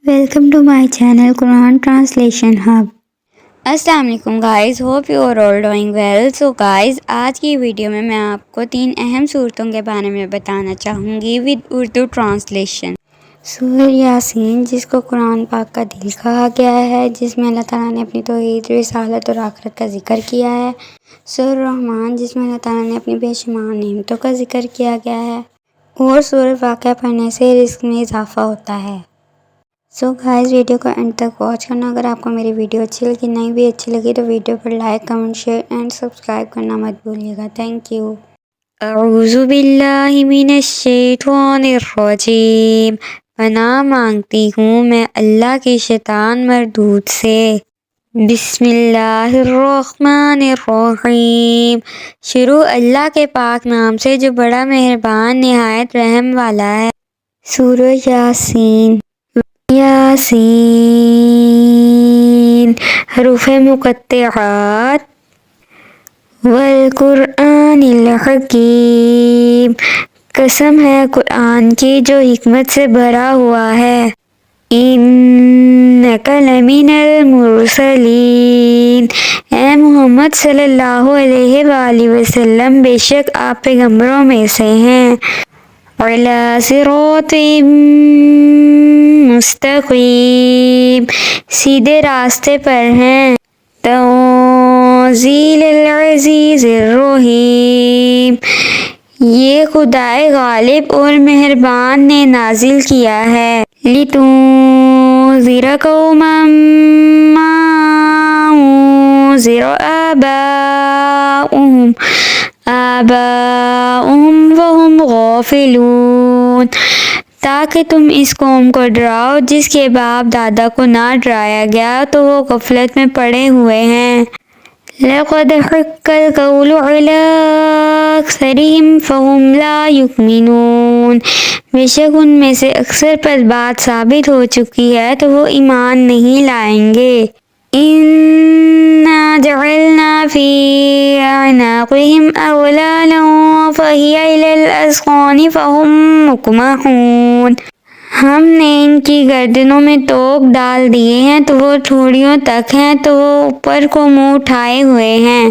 Welcome to my channel Quran Translation Hub. السلام علیکم guys, hope you are all doing well. So guys, آج کی video میں آپ کو 3 اہم صورتوں کے بارے میں بتانا چاہوں گی ود اردو ٹرانسلیشن. سورہ یاسین، جس کو قرآن پاک کا دل کہا گیا ہے، جس میں اللہ تعالیٰ نے اپنی توحید، رسالت اور آخرت کا ذکر کیا ہے. سورہ رحمان، جس میں اللہ تعالیٰ نے اپنی بے شمار نعمتوں کا ذکر کیا گیا ہے. اور سورہ واقعہ پڑھنے سے رزق میں اضافہ ہوتا ہے. سو گائز، ویڈیو کو اینڈ تک واچ کرنا. اگر آپ کو میری ویڈیو اچھی لگی، نہیں بھی اچھی لگی، تو video per like, comment, share and subscribe کرنا مت بھولیے گا. Thank you. اعوذ باللہ من الشیطان الرجیم. پناہ مانگتی ہوں میں اللہ کی شیطان مردود سے. بسم اللہ الرحمن الرحیم. شروع اللہ کے پاک نام سے جو بڑا مہربان نہایت رحم والا ہے. سورہ یاسین. یاسین، حروف مقطعات. والقرآن الحکیم، قسم ہے قرآن کی جو حکمت سے بھرا ہوا ہے. انک لمن المرسلین، اے محمد صلی اللہ علیہ وآلہ وسلم، بے شک آپ پیغمبروں میں سے ہیں. علی صراط مستقیم، سیدھے راستے پر ہیں. تنزیل العزیز الرحیم، یہ خدائے غالب اور مہربان نے نازل کیا ہے. لتنذر قوما ما انذر آباؤہم وہم غافلون، تاکہ تم اس قوم کو ڈراؤ جس کے باپ دادا کو نہ ڈرایا گیا تو وہ غفلت میں پڑے ہوئے ہیں. لقد حق القول علی اکثرہم فہم لا یؤمنون، بے شک ان میں سے اکثر پر بات ثابت ہو چکی ہے تو وہ ایمان نہیں لائیں گے. انا جعلنا فی اعناقہم اغلالا فہی الی الاذقان فہم مقمحون، ہم نے ان کی گردنوں میں توق ڈال دیے ہیں تو وہ ٹھوڑیوں تک ہیں تو وہ اوپر کو منہ اٹھائے ہوئے ہیں.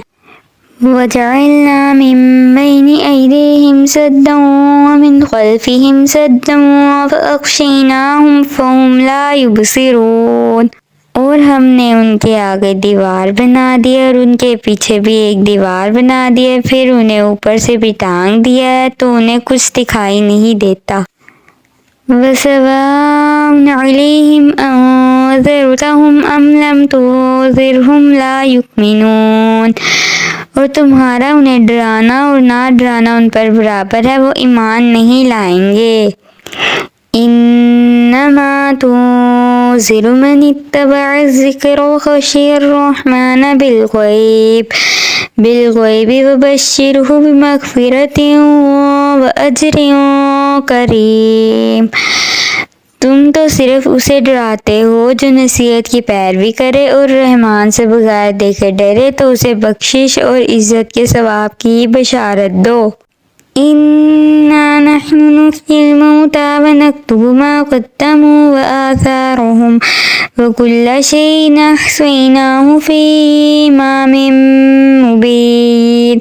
وَجَعَلْنَا مِن بَيْنِ أَيْدِيهِمْ سَدًّا وَمِنْ خَلْفِهِمْ سَدًّا فَأَغْشَيْنَاهُمْ فَهُمْ لَا يُبْصِرُونَ، اور ہم نے ان کے آگے دیوار بنا دی اور ان کے پیچھے بھی ایک دیوار بنا دی، پھر انہیں اوپر سے بھی ٹانگ دیا ہے تو انہیں کچھ دکھائی نہیں دیتا. وَسَوَاءٌ عَلَيْهِمْ أَنذَرْتَهُمْ أَمْ لَمْ تُنذِرْهُمْ لَا يُؤْمِنُونَ، اور تمہارا انہیں ڈرانا اور نہ ڈرانا ان پر برابر ہے، وہ ایمان نہیں لائیں گے. انما تنذر من اتبع الذکر وخشی الرحمن بالغیب وبشرہ بمغفرۃ واجر کریم. تم تو صرف اسے ڈراتے ہو جو نصیحت کی پیروی کرے اور رحمان سے بغیر دیکھے ڈرے، تو اسے بخشش اور عزت کے ثواب کی بشارت دو. انا نحن نحیی الموتى ونکتب ما قدموا وآثارهم وکل شیء احصیناہ فی امام مبین،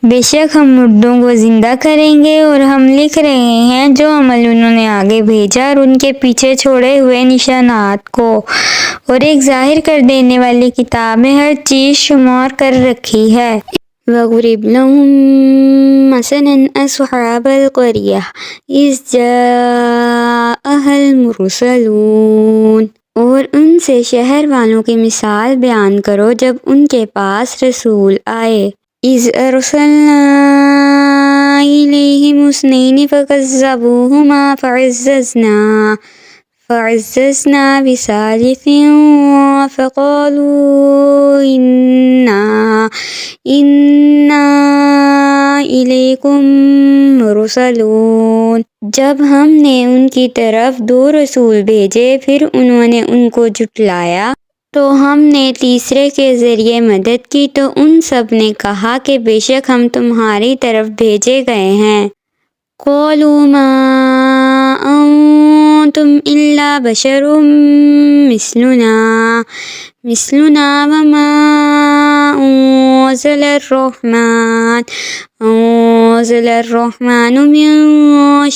بے شک ہم مردوں کو زندہ کریں گے اور ہم لکھ رہے ہیں جو عمل انہوں نے آگے بھیجا اور ان کے پیچھے چھوڑے ہوئے نشانات کو، اور ایک ظاہر کر دینے والی کتاب میں ہر چیز شمار کر رکھی ہے. وَاضْرِبْ لَهُم مَثَلًا أَصْحَابَ الْقَرْيَةِ إِذْ جَاءَهَا الْمُرْسَلُونَ، اور ان سے شہر والوں کی مثال بیان کرو جب ان کے پاس رسول آئے. إِذْ أَرْسَلْنَا إِلَيْهِمُ اثْنَيْنِ فَكَذَّبُوهُمَا فَعَزَّزْنَا بِثَالِثٍ فَقَالُوا إِنَّا إِلَيْكُمْ مُرْسَلُونَ، جب ہم نے ان کی طرف 2 رسول بھیجے پھر انہوں نے ان کو جھٹلایا تو ہم نے تیسرے کے ذریعے مدد کی تو ان سب نے کہا کہ بے شک ہم تمہاری طرف بھیجے گئے ہیں. قَالُوا مَا أَنتُم أنتم إلا بشر مثلنا وما أنزل الرحمن من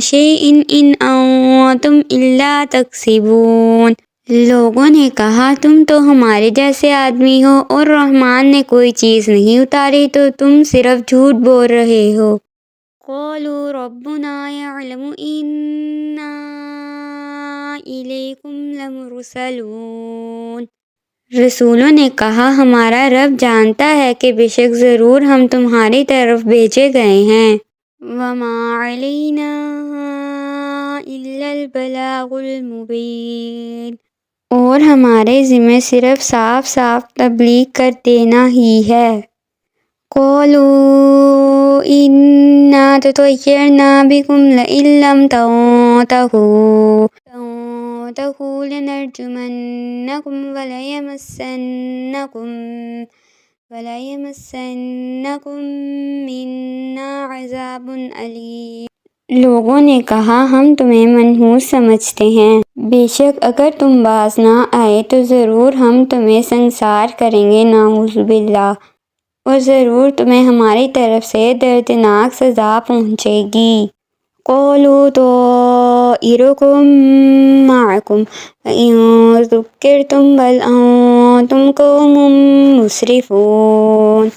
شيء إن أنتم إلا تكسبون۔ لوگوں نے کہا تم تو ہمارے جیسے آدمی ہو اور رحمان نے کوئی چیز نہیں اتاری تو تم صرف جھوٹ بول رہے ہو۔ قالوا ربنا يعلم إنا إليكم لمرسلون۔ رسولوں نے کہا ہمارا رب جانتا ہے کہ بے شک ضرور ہم تمہاری طرف بھیجے گئے ہیں۔ وما علينا إلا البلاغ المبين۔ اور ہمارے ذمہ صرف صاف صاف تبلیغ کر دینا ہی ہے۔ قالوا إنا تطيرنا بكم لئن لم تنتهوا لنرجمنكم وليمسنكم منا عذاب أليم۔ لوگوں نے کہا ہم تمہیں منحوس سمجھتے ہیں، بے شک اگر تم باز نہ آئے تو ضرور ہم تمہیں سنسار کریں گے، نعوذ باللہ، اور ضرور تمہیں ہماری طرف سے دردناک سزا پہنچے گی۔ قالوا طائركم معكم وإن ذكرتم بل أنتم قوم مسرفون۔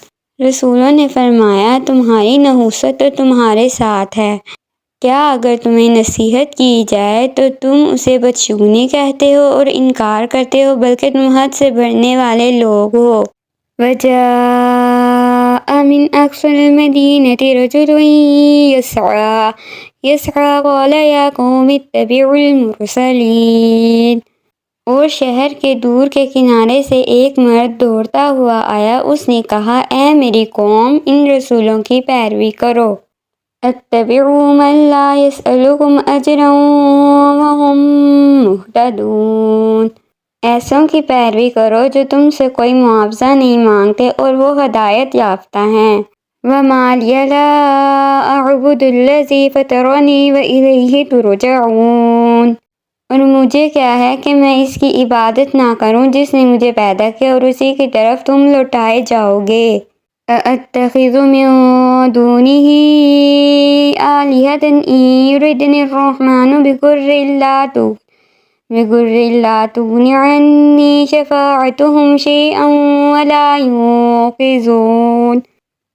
رسولوں نے فرمایا تمہاری نحوست تو تمہارے ساتھ ہے، کیا اگر تمہیں نصیحت کی جائے تو تم اسے بدشگونی کہتے ہو اور انکار کرتے ہو، بلکہ تم حد سے بڑھنے والے لوگ ہو۔ وجاء من أقصى المدينة رجل يسعى قال يا قوم اتبعوا المرسلين۔ اور شہر کے دور کے کنارے سے ایک مرد دوڑتا ہوا آیا، اس نے کہا اے میری قوم ان رسولوں کی پیروی کرو۔ اتبعوا من لا يسألكم أجرا وهم مهتدون۔ ایسوں کی پیروی کرو جو تم سے کوئی معاوضہ نہیں مانگتے اور وہ ہدایت یافتہ ہیں۔ وما لي لا أعبد الذي فطرني وإليه ترجعون۔ اور مجھے کیا ہے کہ میں اس کی عبادت نہ کروں جس نے مجھے پیدا کیا اور اسی کی طرف تم لوٹائے جاؤ گے۔ أَأَتَّخِذُ مِن دُونِهِ آلِهَةً إِن يُرِدْنِ الرَّحْمَنُ بِضُرٍّ لَّا تُغْنِ عَنِّي شَفَاعَتُهُمْ شَيْئًا وَلَا يُنقِذُونِ۔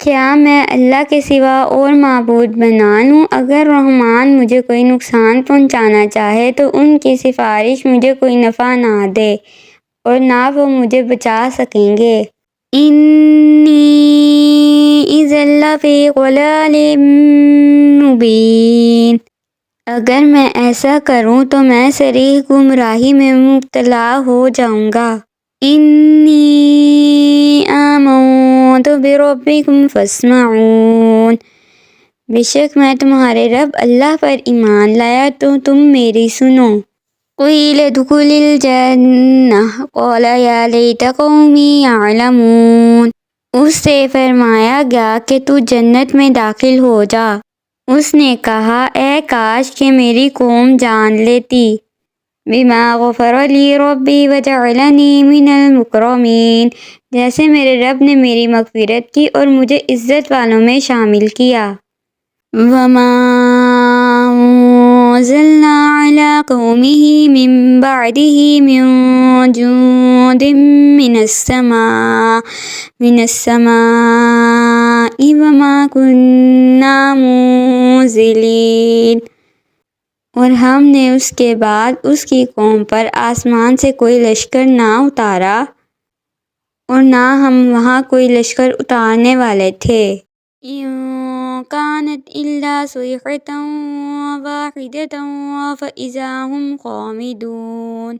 کیا میں اللہ کے سوا اور معبود بنا لوں؟ اگر رحمان مجھے کوئی نقصان پہنچانا چاہے تو ان کی سفارش مجھے کوئی نفع نہ دے اور نہ وہ مجھے بچا سکیں گے۔ انی اذا لفی ضلال مبین۔ اگر میں ایسا کروں تو میں صریح گمراہی میں مبتلا ہو جاؤں گا۔ انی آمنت بربکم فاسمعون۔ بے شک میں تمہارے رب اللہ پر ایمان لایا تو تم میری سنو۔ قیل ادخل الجنہ قال یا لیت قومی یعلمون۔ اس سے فرمایا گیا کہ تو جنت میں داخل ہو جا۔ اس نے کہا اے کاش کہ میری قوم جان لیتی۔ بما غفر لی ربی وجعلنی من المکرمین۔ جیسے میرے رب نے میری مغفرت کی اور مجھے عزت والوں میں شامل کیا۔ وما أنزلنا على قومه من بعده من جند من السماء وما كنا منزلين۔ اور ہم نے اس کے بعد اس کی قوم پر آسمان سے کوئی لشکر نہ اتارا اور نہ ہم وہاں کوئی لشکر اتارنے والے تھے۔ إن كانت إلا صيحة واحدة فإذا هم خامدون۔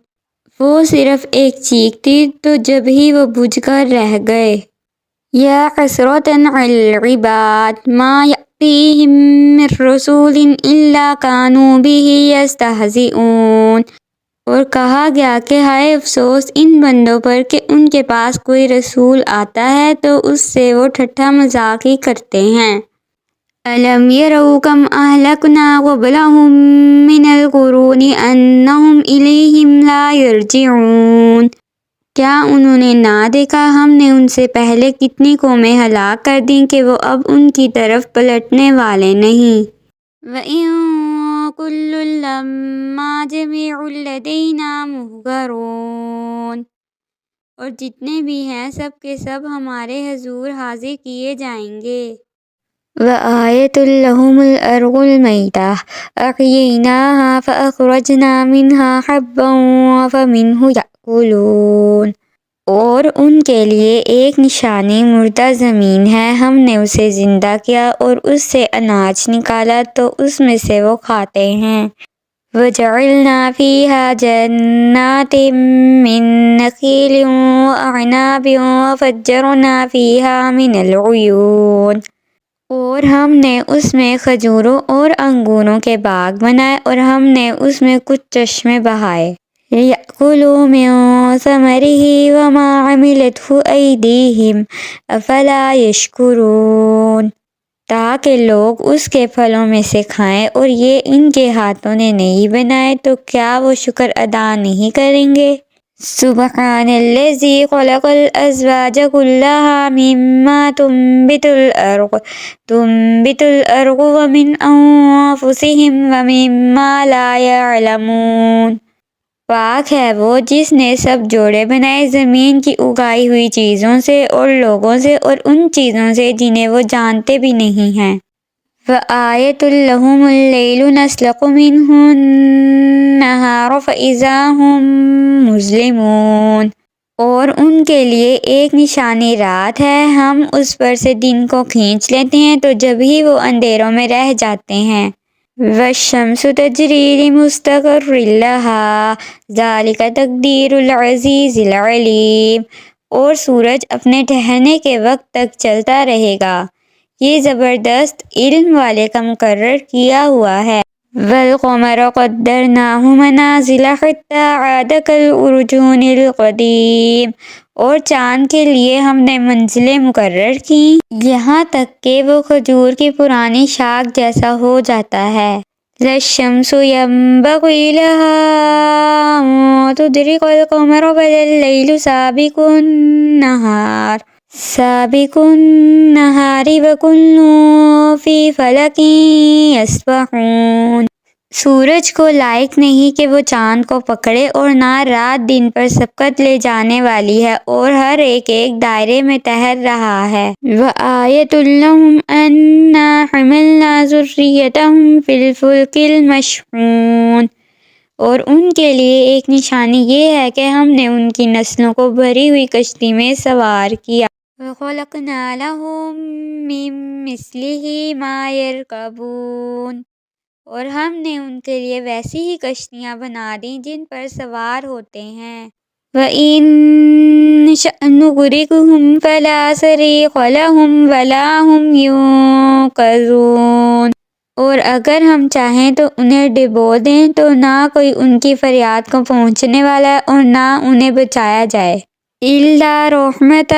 وہ صرف ایک چیخ تھی تو جب ہی وہ بجھ کر رہ گئے۔ یا حسرة على العباد ما يأتيهم من رسول إلا كانوا به يستهزئون۔ اور کہا گیا کہ ہائے افسوس ان بندوں پر کہ ان کے پاس کوئی رسول آتا ہے تو اس سے وہ ٹھٹھا مذاق ہی کرتے ہیں۔ ألم يروا كم أهلكنا قبلهم من القرون أنهم إليهم لا يرجعون۔ کیا انہوں نے نہ دیکھا ہم نے ان سے پہلے کتنی قومیں ہلاک کر دیں کہ وہ اب ان کی طرف پلٹنے والے نہیں۔ وَإِن كُلٌّ لَّمَّا جَمِيعٌ لَّدَيْنَا مُحْضَرُونَ، اور جتنے بھی ہیں سب کے سب ہمارے حضور حاضر کیے جائیں گے۔ وَآيَةٌ لَّهُمُ الْأَرْضُ الْمَيْتَةُ أَحْيَيْنَاهَا فَأَخْرَجْنَا مِنْهَا حَبًّا فَمِنْهُ يَأْكُلُونَ، اور ان کے لیے ایک نشانی مردہ زمین ہے، ہم نے اسے زندہ کیا اور اس سے اناج نکالا تو اس میں سے وہ کھاتے ہیں۔ وَجَعَلْنَا فِيهَا جَنَّاتٍ مِّن نَخِيلٍ وَأَعْنَابٍ وَفَجَّرْنَا فِيهَا مِنَ الْعُيُونِ، اور ہم نے اس میں کھجوروں اور انگوروں کے باغ بنائے اور ہم نے اس میں کچھ چشمے بہائے۔ لِيَأْكُلُوا مِن ثَمَرِهِ وَمَا عَمِلَتْهُ أَيْدِيهِمْ أَفَلَا يَشْكُرُونَ، تاکہ لوگ اس کے پھلوں میں سے کھائیں اور یہ ان کے ہاتھوں نے نہیں بنائے تو کیا وہ شکر ادا نہیں کریں گے۔ سبحان الذی خلق الازواج كلها مما تنبت الارض ومن انفسهم ومما لا يعلمون، پاک ہے وہ جس نے سب جوڑے بنائے زمین کی اگائی ہوئی چیزوں سے اور لوگوں سے اور ان چیزوں سے جنہیں وہ جانتے بھی نہیں ہیں۔ وَآيَةٌ لَّهُمُ اللَّيْلُ نَسْلَخُ مِنْهُ النَّهَارَ فَإِذَا هُم مُظْلِمُونَ، اور ان کے لیے ایک نشانی رات ہے، ہم اس پر سے دن کو کھینچ لیتے ہیں تو جب ہی وہ اندھیروں میں رہ جاتے ہیں۔ وَالشَّمْسُ تَجْرِي لِمُسْتَقَرٍّ لَّهَا ذَلِكَ تَقْدِيرُ الْعَزِيزِ الْعَلِيمِ، اور سورج اپنے ٹھہرنے کے وقت تک چلتا رہے گا، یہ زبردست علم والے کا مقرر کیا ہوا ہے۔ وَالْقَمَرَ قَدَّرْنَاهُ مَنَازِلَ حَتَّىٰ عَادَ كَالْعُرْجُونِ الْقَدِيمِ، اور چاند کے لیے ہم نے منزلیں مقرر کیں یہاں تک کہ وہ کھجور کی پرانی شاخ جیسا ہو جاتا ہے۔ لَا الشَّمْسُ يَنبَغِي لَهَا أَن تُدْرِكَ الْقَمَرَ وَلَا اللَّيْلُ سَابِقُ النَّهَارِ وَكُلٌّ فِي فَلَكٍ يَسْبَحُونَ، سورج کو لائق نہیں کہ وہ چاند کو پکڑے اور نہ رات دن پر سبقت لے جانے والی ہے اور ہر ایک دائرے میں تہر رہا ہے۔ وَآيَةٌ لَّهُمْ أَنَّا حَمَلْنَا ذُرِّيَّتَهُمْ فِي الْفُلْكِ الْمَشْحُونِ، اور ان کے لیے ایک نشانی یہ ہے کہ ہم نے ان کی نسلوں کو بھری ہوئی کشتی میں سوار کیا۔ وَخَلَقْنَا لَهُم مِّن مِّثْلِهِ مَا يَرْكَبُونَ، اور ہم نے ان کے لیے ویسی ہی کشتیاں بنا دیں جن پر سوار ہوتے ہیں۔ وَإِن نَّشَأْ نُغْرِقْهُمْ فَلَا صَرِيخَ لَهُمْ وَلَا هُمْ يُنقَذُونَ، اور اگر ہم چاہیں تو انہیں ڈبو دیں تو نہ کوئی ان کی فریاد کو پہنچنے والا ہے اور نہ انہیں بچایا جائے۔ إِلَّا رَحْمَةً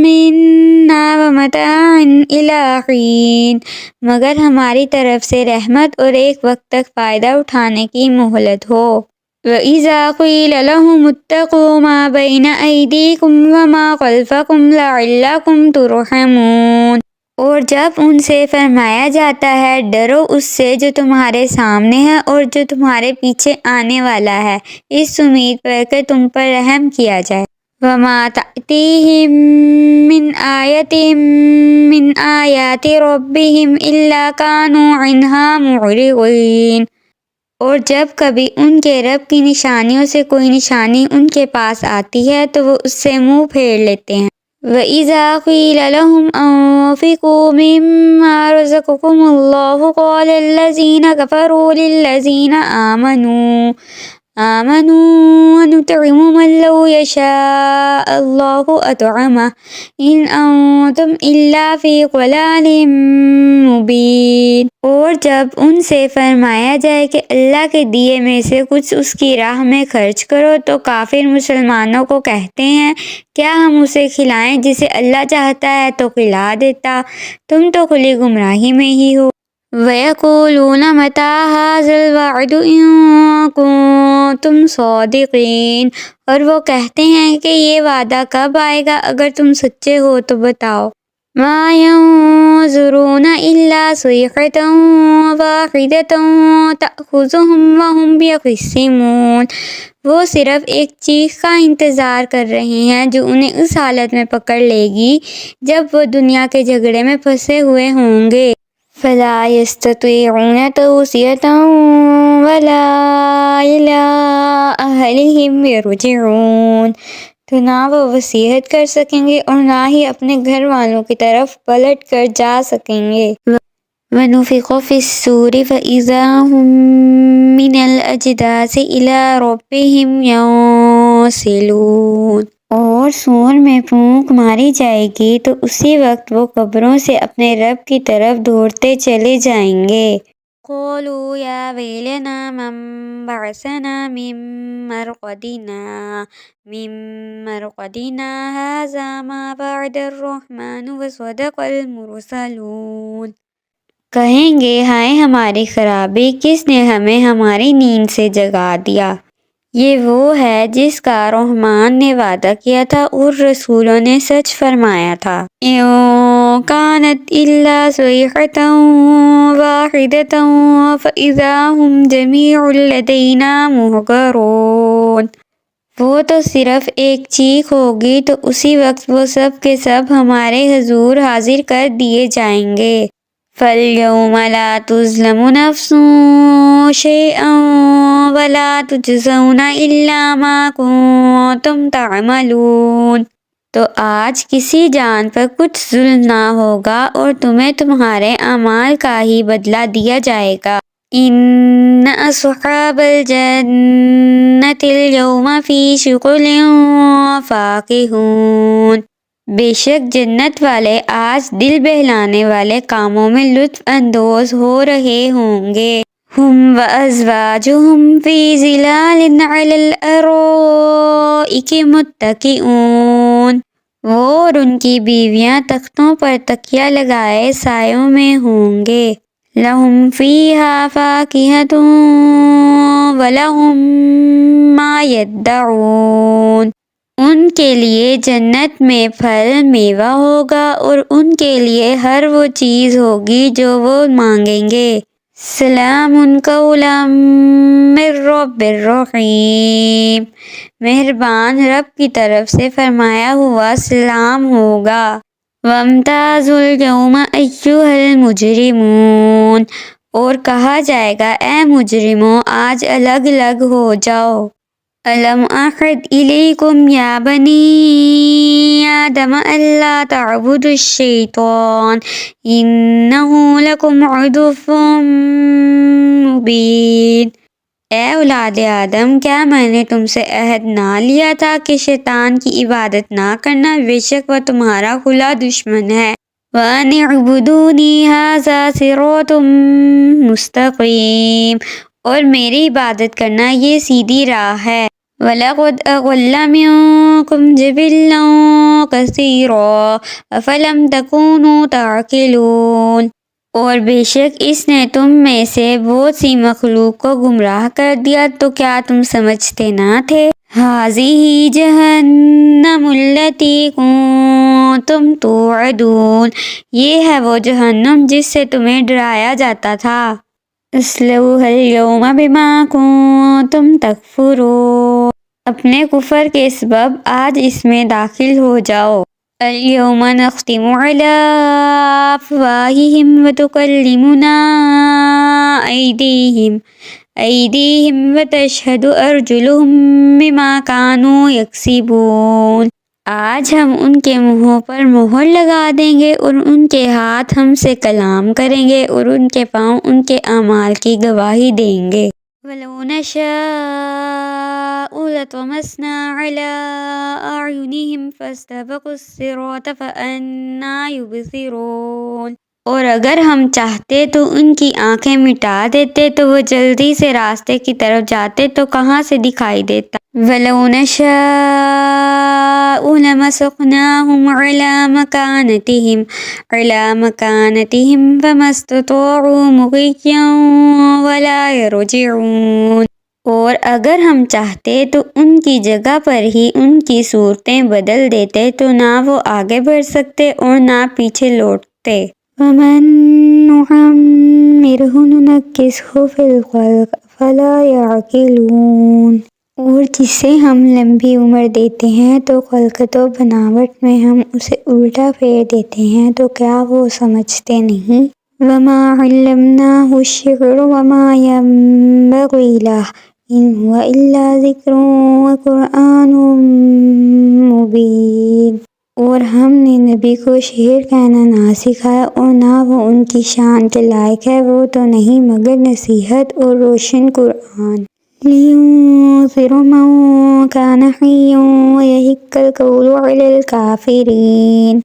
مِّنَّا وَمَتَاعًا إِلَىٰ حِينٍ، مگر ہماری طرف سے رحمت اور ایک وقت تک فائدہ اٹھانے کی مہلت ہو۔ وَإِذَا قِيلَ لَهُمُ اتَّقُوا مَا بَيْنَ أَيْدِيكُمْ وَمَا خَلْفَكُمْ لَعَلَّكُمْ تُرْحَمُونَ، اور جب ان سے فرمایا جاتا ہے ڈرو اس سے جو تمہارے سامنے ہے اور جو تمہارے پیچھے آنے والا ہے، اس امید پر کہ تم پر رحم کیا جائے۔ وَمَا تَأْتِيهِم مِّنْ آيَةٍ مِّنْ آيَاتِ رَبِّهِمْ إِلَّا كَانُوا عَنْهَا مُعْرِضِينَ، اور جب کبھی ان کے رب کی نشانیوں سے کوئی نشانی ان کے پاس آتی ہے تو وہ اس سے منہ پھیر لیتے ہیں۔ وَإِذَا قِيلَ لَهُمْ أَنفِقُوا مِمَّا رَزَقَكُمُ اللَّهُ قَالَ الَّذِينَ كَفَرُوا لِلَّذِينَ آمَنُوا آمنوا نطعم من لو یشاء اللہ اطعمہ ان انتم الا فی ضلال مبین۔ اور جب ان سے فرمایا جائے کہ اللہ کے دیے میں سے کچھ اس کی راہ میں خرچ کرو تو کافر مسلمانوں کو کہتے ہیں کیا ہم اسے کھلائیں جسے اللہ چاہتا ہے تو کھلا دیتا، تم تو کھلی گمراہی میں ہی ہو۔ وَيَقُولُونَ مَتَىٰ هَٰذَا الْوَعْدُ إِن كُنتُمْ صَادِقِينَ، اور وہ کہتے ہیں کہ یہ وعدہ کب آئے گا، اگر تم سچے ہو تو بتاؤ۔ مَا يَنظُرُونَ إِلَّا صَيْحَةً وَاحِدَةً تَأْخُذُهُمْ وَهُمْ يَخِصِّمُونَ، وہ صرف ایک چیخ کا انتظار کر رہے ہیں جو انہیں اس حالت میں پکڑ لے گی جب وہ دنیا کے جھگڑے میں پھنسے ہوئے ہوں گے۔ فَلَا يَسْتَطِيعُونَ تَوْصِيَةً وَلَا إِلَىٰ أَهْلِهِمْ يَرْجِعُونَ، تو نہ وہ وصیت کر سکیں گے اور نہ ہی اپنے گھر والوں کی طرف پلٹ کر جا سکیں گے۔ وَنُفِخَ فِي الصُّورِ فَإِذَا هُم مِّنَ الْأَجْدَاثِ إِلَىٰ رَبِّهِمْ يَنسِلُونَ، اور سور میں پھونک ماری جائے گی تو اسی وقت وہ قبروں سے اپنے رب کی طرف دوڑتے چلے جائیں گے۔ قَالُوا يَا وَيْلَنَا مَن بَعَثَنَا مِن مَّرْقَدِنَا هَٰذَا مَا وَعَدَ الرَّحْمَٰنُ وَصَدَقَ الْمُرْسَلُونَ، کہیں گے ہائے ہماری خرابی، کس نے ہمیں ہماری نیند سے جگا دیا، یہ وہ ہے جس کا رحمان نے وعدہ کیا تھا اور رسولوں نے سچ فرمایا تھا۔ إِن كَانَتْ إِلَّا صَيْحَةً وَاحِدَةً فَإِذَا هُمْ جَمِيعٌ لَدَيْنَا مُحْضَرُونَ، وہ تو صرف ایک چیخ ہوگی تو اسی وقت وہ سب کے سب ہمارے حضور حاضر کر دیے جائیں گے۔ فَالْيَوْمَ لَا تُظْلَمُ نَفْسٌ شَيْئًا وَلَا تُجْزَوْنَ إِلَّا مَا كُنتُمْ تَعْمَلُونَ، تو آج کسی جان پر کچھ ظلم نہ ہوگا اور تمہیں تمہارے اعمال کا ہی بدلہ دیا جائے گا۔ إِنَّ أَصْحَابَ الْجَنَّةِ الْيَوْمَ فِي شُغُلٍ فَاكِهُونَ، بے شک جنت والے آج دل بہلانے والے کاموں میں لطف اندوز ہو رہے ہوں گے۔ ہم وَأَزْوَاجُهُمْ فِي ظِلَالٍ عَلَى الْأَرَائِكِ مُتَّكِئُونَ، وہ اور ان کی بیویاں تختوں پر تکیہ لگائے سایوں میں ہوں گے۔ لَهُمْ فِيهَا فَاكِهَةٌ وَلَهُمْ مَا يَدَّعُونَ، ان کے لیے جنت میں پھل میوہ ہوگا اور ان کے لیے ہر وہ چیز ہوگی جو وہ مانگیں گے۔ سلام قولا من رب الرحیم، مہربان رب کی طرف سے فرمایا ہوا سلام ہوگا۔ وَامْتَازُوا الْيَوْمَ أَيُّهَا الْمُجْرِمُونَ، اور کہا جائے گا اے مجرموں آج الگ الگ ہو جاؤ۔ أَلَمْ أَعْهِدْ إِلَيْكُمْ يَا بَنِي آدَمَ أَلَّا تَعْبُدُوا الشَّيْطَانَ إِنَّهُ لَكُمْ عَدُوٌّ مُّبِينٌ، اے اولاد آدم کیا میں نے تم سے عہد نہ لیا تھا کہ شیطان کی عبادت نہ کرنا، بے شک وہ تمہارا کھلا دشمن ہے۔ وَأَنِ اعْبُدُونِي هَٰذَا صِرَاطٌ مُّسْتَقِيمٌ، اور میری عبادت کرنا یہ سیدھی راہ ہے۔ وَلَقَدْ أَضَلَّ مِنكُمْ جِبِلًّا كَثِيرًا أَفَلَمْ تَكُونُوا تَعْقِلُونَ، اور بے شک اس نے تم میں سے بہت سی مخلوق کو گمراہ کر دیا تو کیا تم سمجھتے نہ تھے۔ هَٰذِهِ جَهَنَّمُ الَّتِي كُنتُمْ تُوعَدُونَ، یہ ہے وہ جہنم جس سے تمہیں ڈرایا جاتا تھا۔ اصْلَوْهَا الْيَوْمَ بِمَا كُنتُمْ تَكْفُرُونَ، اپنے کفر کے سبب آج اس میں داخل ہو جاؤ۔ الْيَوْمَ نَخْتِمُ عَلَىٰ أَفْوَاهِهِمْ وَتُكَلِّمُنَا أَيْدِيهِمْ وَتَشْهَدُ أَرْجُلُهُم بِمَا كَانُوا يَكْسِبُونَ، آج ہم ان کے منہوں پر مہر لگا دیں گے اور ان کے ہاتھ ہم سے کلام کریں گے اور ان کے پاؤں ان کے اعمال کی گواہی دیں گے۔ وَلَوْ نَشَاءُ لَطَمَسْنَا عَلَىٰ أَعْيُنِهِمْ فَاسْتَبَقُوا الصِّرَاطَ فَأَنَّىٰ يُبْصِرُونَ۔ اور اگر ہم چاہتے تو ان کی آنکھیں مٹا دیتے تو وہ جلدی سے راستے کی طرف جاتے تو کہاں سے دکھائی دیتا۔ وَلَوْ نَشَاءُ لَمَسَخْنَاهُمْ عَلَىٰ مَكَانَتِهِمْ فَمَا اسْتَطَاعُوا مُضِيًّا وَلَا يَرْجِعُونَ۔ اور اگر ہم چاہتے تو ان کی جگہ پر ہی ان کی صورتیں بدل دیتے تو نہ وہ آگے بڑھ سکتے اور نہ پیچھے لوٹتے۔ وَمَن نُّعَمِّرْهُ نُنَكِّسْهُ فِي الْخَلْقِ أَفَلَا يَعْقِلُونَ۔ اور جسے ہم لمبی عمر دیتے ہیں تو خلقت و بناوٹ میں ہم اسے الٹا پھیر دیتے ہیں تو کیا وہ سمجھتے نہیں۔ وَمَا عَلَّمْنَاهُ الشِّعْرَ وَمَا يَنبَغِي لَهُ إِنْ هُوَ إِلَّا ذِكْرٌ وَقُرْآنٌ مُبِينٌ۔ اور ہم نے نبی کو شعر کہنا نہ سکھایا اور نہ وہ ان کی شان کے لائق ہے، وہ تو نہیں مگر نصیحت اور روشن قرآن۔ لِيُنذِرَ مَن كَانَ حَيًّا وَيَحِقَّ الْقَوْلُ عَلَى الْكَافِرِينَ۔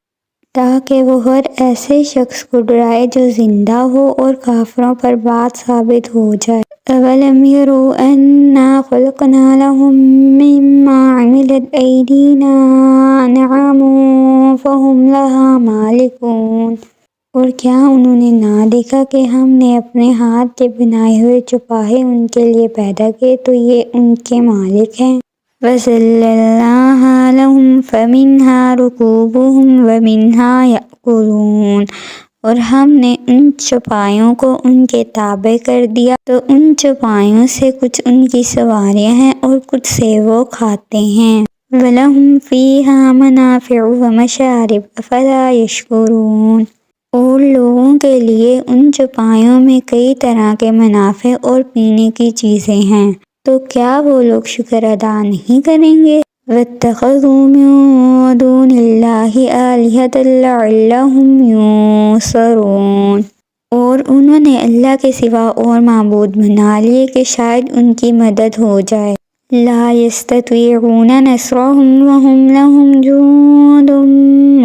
تاکہ وہ ہر ایسے شخص کو ڈرائے جو زندہ ہو اور کافروں پر بات ثابت ہو جائے۔ أَوَلَمْ يَرَوْا أَنَّا خَلَقْنَا لَهُم مِّمَّا عَمِلَتْ أَيْدِينَا أَنْعَامًا فَهُمْ لَهَا مَالِكُونَ۔ اور کیا انہوں نے نہ دیکھا کہ ہم نے اپنے ہاتھ کے بنائے ہوئے چوپائے ان کے لیے پیدا کیے تو یہ ان کے مالک ہیں۔ وَذَلَّلْنَاهَا لَهُمْ فَمِنْهَا رُكُوبُهُمْ وَمِنْهَا يَأْكُلُونَ۔ اور ہم نے ان چوپایوں کو ان کے تابع کر دیا تو ان چوپایوں سے کچھ ان کی سواریاں ہیں اور کچھ سے وہ کھاتے ہیں۔ وَلَهُمْ فِيهَا مَنَافِعُ وَمَشَارِبُ أَفَلَا يَشْكُرُونَ۔ اور لوگوں کے لیے ان چوپایوں میں کئی طرح کے منافع اور پینے کی چیزیں ہیں تو کیا وہ لوگ شکر ادا نہیں کریں گے۔ وَاتَّخَذُوا مِن دُونِ اللَّهِ آلِهَةً لَعَلَّهُمْ يُنصَرُونَ۔ اور انہوں نے اللہ کے سوا اور معبود بنا لیے کہ شاید ان کی مدد ہو جائے۔ لَا يَسْتَطِيعُونَ نَصْرَهُمْ وَهُمْ لَهُمْ جُندٌ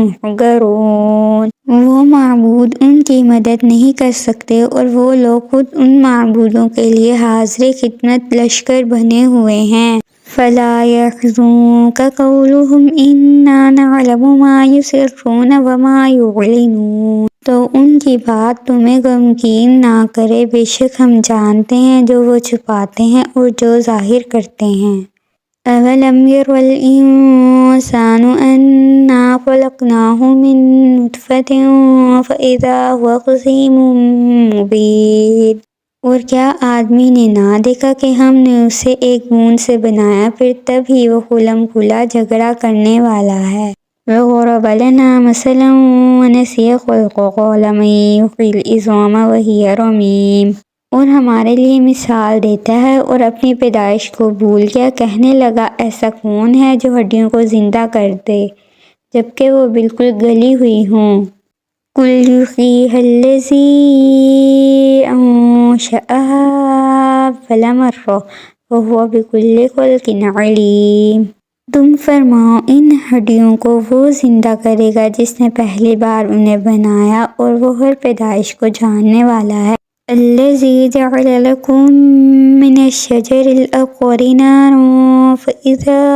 مُّحْضَرُونَ۔ وہ معبود ان کی مدد نہیں کر سکتے اور وہ لوگ خود ان معبودوں کے لیے حاضر خدمت لشکر بنے ہوئے ہیں۔ فَلَا يَحْزُنكَ قَوْلُهُمْ إِنَّا نَعْلَمُ مَا يُسِرُّونَ وَمَا يُعْلِنُونَ۔ تو ان کی بات تمہیں غمگین نہ کرے، بے شک ہم جانتے ہیں جو وہ چھپاتے ہیں اور جو ظاہر کرتے ہیں۔ أَوَلَمْ يَرَ الْإِنسَانُ أَنَّا خَلَقْنَاهُ مِن نُّطْفَةٍ فَإِذَا هُوَ خَصِيمٌ مُّبِينٌ۔ اور کیا آدمی نے نہ دیکھا کہ ہم نے اسے ایک بوند سے بنایا پھر تب ہی وہ کھلم کھلا جھگڑا کرنے والا ہے۔ وَضَرَبَ لَنَا مَثَلًا وَنَسِيَ خَلْقَهُ قَالَ مَن يُحْيِي الْعِظَامَ وَهِيَ رَمِيمٌ۔ اور ہمارے لیے مثال دیتا ہے اور اپنی پیدائش کو بھول گیا، کہنے لگا ایسا کون ہے جو ہڈیوں کو زندہ کر دے جبکہ وہ بالکل گلی ہوئی ہوں۔ قُلْ يُحْيِيهَا الَّذِي أَنشَأَهَا أَوَّلَ مَرَّةٍ وَهُوَ بِكُلِّ خَلْقٍ عَلِيمٌ۔ تم فرماؤ ان ہڈیوں کو وہ زندہ کرے گا جس نے پہلی بار انہیں بنایا اور وہ ہر پیدائش کو جاننے والا ہے۔ الَّذِي جَعَلَ لَكُم مِّنَ الشَّجَرِ الْأَخْضَرِ نَارًا فَإِذَا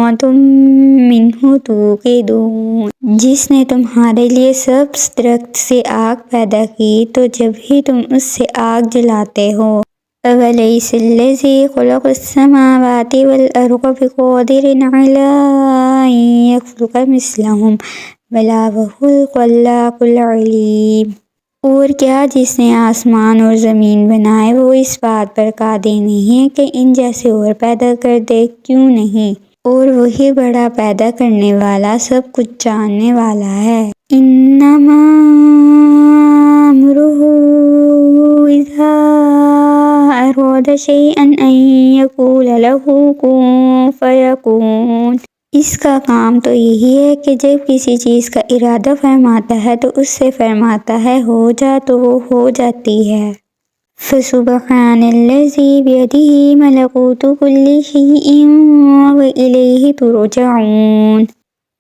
أَنتُم مِّنْهُ تُوقِدُونَ۔ جس نے تمہارے لیے سبز درخت سے آگ پیدا کی تو جب ہی تم اس سے آگ جلاتے ہو۔ أَوَلَيْسَ الَّذِي خَلَقَ السَّمَاوَاتِ وَالْأَرْضَ بِقَادِرٍ عَلَىٰ أَن يَخْلُقَ مِثْلَهُم بَلَىٰ وَهُوَ الْخَلَّاقُ الْعَلِيمُ۔ اور کیا جس نے آسمان اور زمین بنائے وہ اس بات پر قادر نہیں ہے کہ ان جیسے اور پیدا کر دے؟ کیوں نہیں، اور وہی بڑا پیدا کرنے والا سب کچھ جاننے والا ہے۔ إِنَّمَا أَمْرُهُ إِذَا أَرَادَ شَيْئًا أَن يَقُولَ لَهُ كُن فَيَكُونُ۔ اس کا کام تو یہی ہے کہ جب کسی چیز کا ارادہ فرماتا ہے تو اس سے فرماتا ہے ہو جا تو وہ ہو جاتی ہے۔ فسبحان الذی بیدہ ملکوت کل شیء وإلیہ ترجعون۔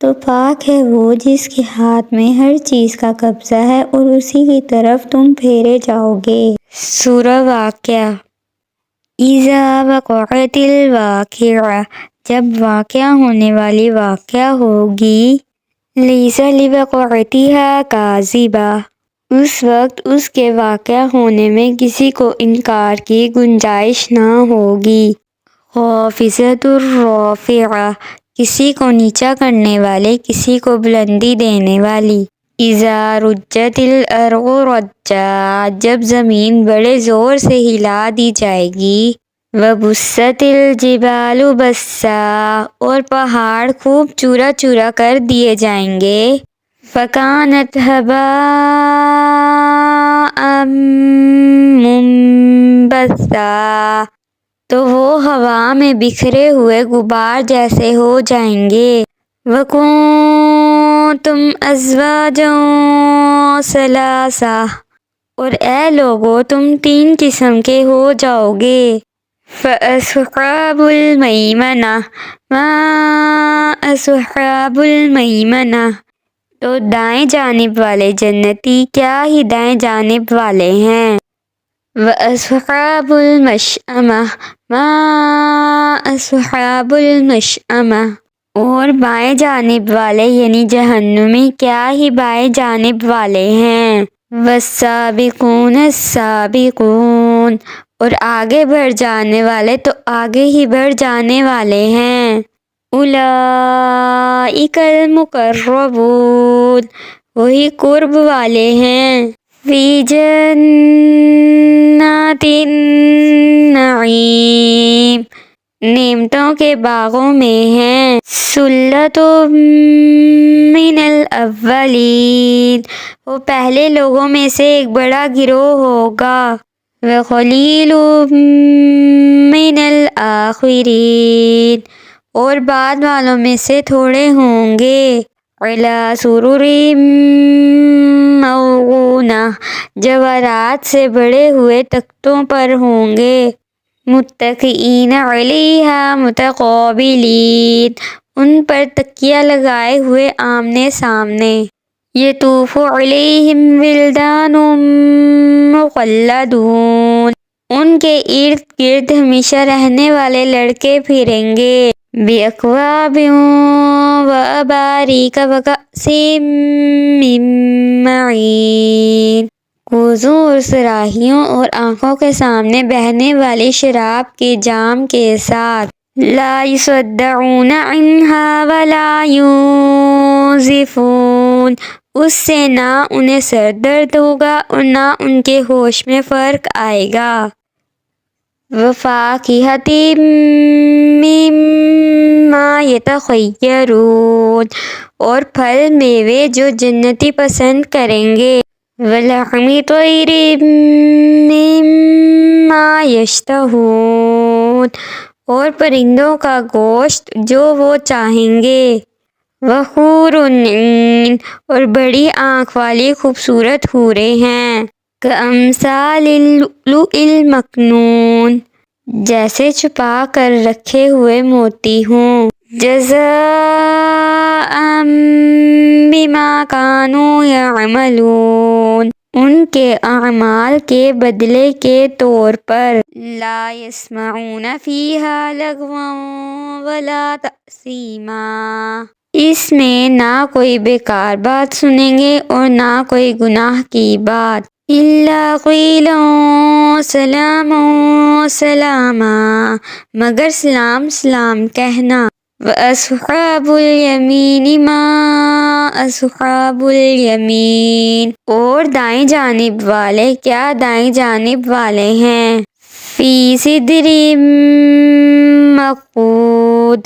تو پاک ہے وہ جس کے ہاتھ میں ہر چیز کا قبضہ ہے اور اسی کی طرف تم پھیرے جاؤ گے۔ سورہ واقعہ۔ اذا وقعت الواقعہ، جب واقعہ ہونے والی واقعہ ہوگی۔ لیس لوقعتها کاذبہ، اس وقت اس کے واقع ہونے میں کسی کو انکار کی گنجائش نہ ہوگی۔ خافضۃ رافعہ، کسی کو نیچا کرنے والی، کسی کو بلندی دینے والی۔ اذا رجت الارض رجا، جب زمین بڑے زور سے ہلا دی جائے گی۔ وبست الجبال بسا، اور پہاڑ خوب چورا چورا کر دیے جائیں گے۔ فکانت ہباء منبثا، تو وہ ہوا میں بکھرے ہوئے غبار جیسے ہو جائیں گے۔ وکنتم ازواجا ثلاثا، اور اے لوگو تم تین قسم کے ہو جاؤ گے۔ فاصحاب المیمنہ ما اصحاب المیمنہ، تو دائیں جانب والے جنتی کیا ہی دائیں جانب والے ہیں۔ واصحاب المشأمہ ما اصحاب المشأمہ، اور بائیں جانب والے یعنی جہنمی کیا ہی بائیں جانب والے ہیں۔ والسابقون السابقون، اور آگے بڑھ جانے والے تو آگے ہی بڑھ جانے والے ہیں۔ اولئک المقربون، وہی قرب والے ہیں۔ فی جنات النعیم، نعمتوں کے باغوں میں ہیں۔ ثلۃ من الاولین، وہ پہلے لوگوں میں سے ایک بڑا گروہ ہوگا۔ وقلیل من الآخرین، اور بعد والوں میں سے تھوڑے ہوں گے۔ علی سرر موضونہ، جواہرات سے بڑے ہوئے تختوں پر ہوں گے۔ متکئین علیہا متقابلین، ان پر تکیہ لگائے ہوئے آمنے سامنے۔ یطوف علیہم ولدان مخلدون، ان کے ارد گرد ہمیشہ رہنے والے لڑکے پھریں گے۔ بأکواب وأباریک وکأس من معین، کوزوں اور صراحیوں اور آنکھوں کے سامنے بہنے والی شراب کے جام کے ساتھ۔ لا یصدعون عنہا ولا ینزفون، اس سے نہ انہیں سر درد ہوگا اور نہ ان کے ہوش میں فرق آئے گا۔ وفاکہۃ مما یتخیرون، اور پھل میوے جو جنتی پسند کریں گے۔ ولحم طیر مما یشتہون، اور پرندوں کا گوشت جو وہ چاہیں گے۔ وحور عین، اور بڑی آنکھ والی خوبصورت حوریں ہیں۔ کامثال اللؤلؤ المکنون، جیسے چھپا کر رکھے ہوئے موتی ہوں۔ جزاء بما كانوا یعملون، ان کے اعمال کے بدلے کے طور پر۔ لا یسمعون فیہا لغوا ولا تأثیما، اس میں نہ کوئی بیکار بات سنیں گے اور نہ کوئی گناہ کی بات۔ الا قیلا سلاما سلاما، مگر سلام سلام کہنا۔ وَأَصْحَابُ الْيَمِينِ مَا أَصْحَابُ الْيَمِينِ، اور دائیں جانب والے کیا دائیں جانب والے ہیں۔ فِي سِدْرٍ مَّخْضُودٍ،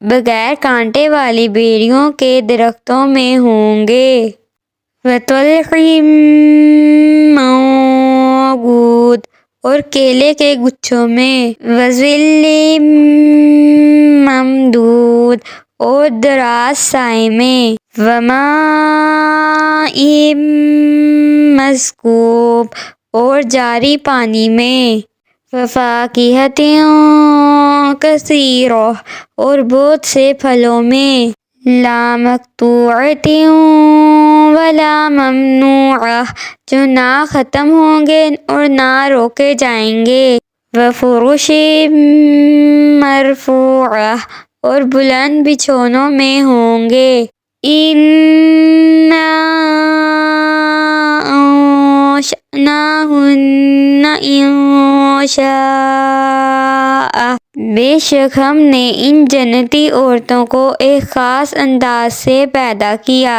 بغیر کانٹے والی بیریوں کے درختوں میں ہوں گے۔ وَطَلْحٍ مَّنضُودٍ، اور کیلے کے گچھوں میں۔ وَظِلٍّ ممدود، اور دراز سائے میں۔ وَمَاءٍ مَّسْکوبٍ، اور جاری پانی میں، وفاکہۃ کثیرہ اور بہت سے پھلوں میں، لا مقطوعۃ ولا ممنوعہ جو نہ ختم ہوں گے اور نہ روکے جائیں گے، وفرش مرفوعہ اور بلند بچھونوں میں ہوں گے، اِنَّا أَنشَأْنَاهُنَّ إِنشَاءً بے شک ہم نے ان جنتی عورتوں کو ایک خاص انداز سے پیدا کیا،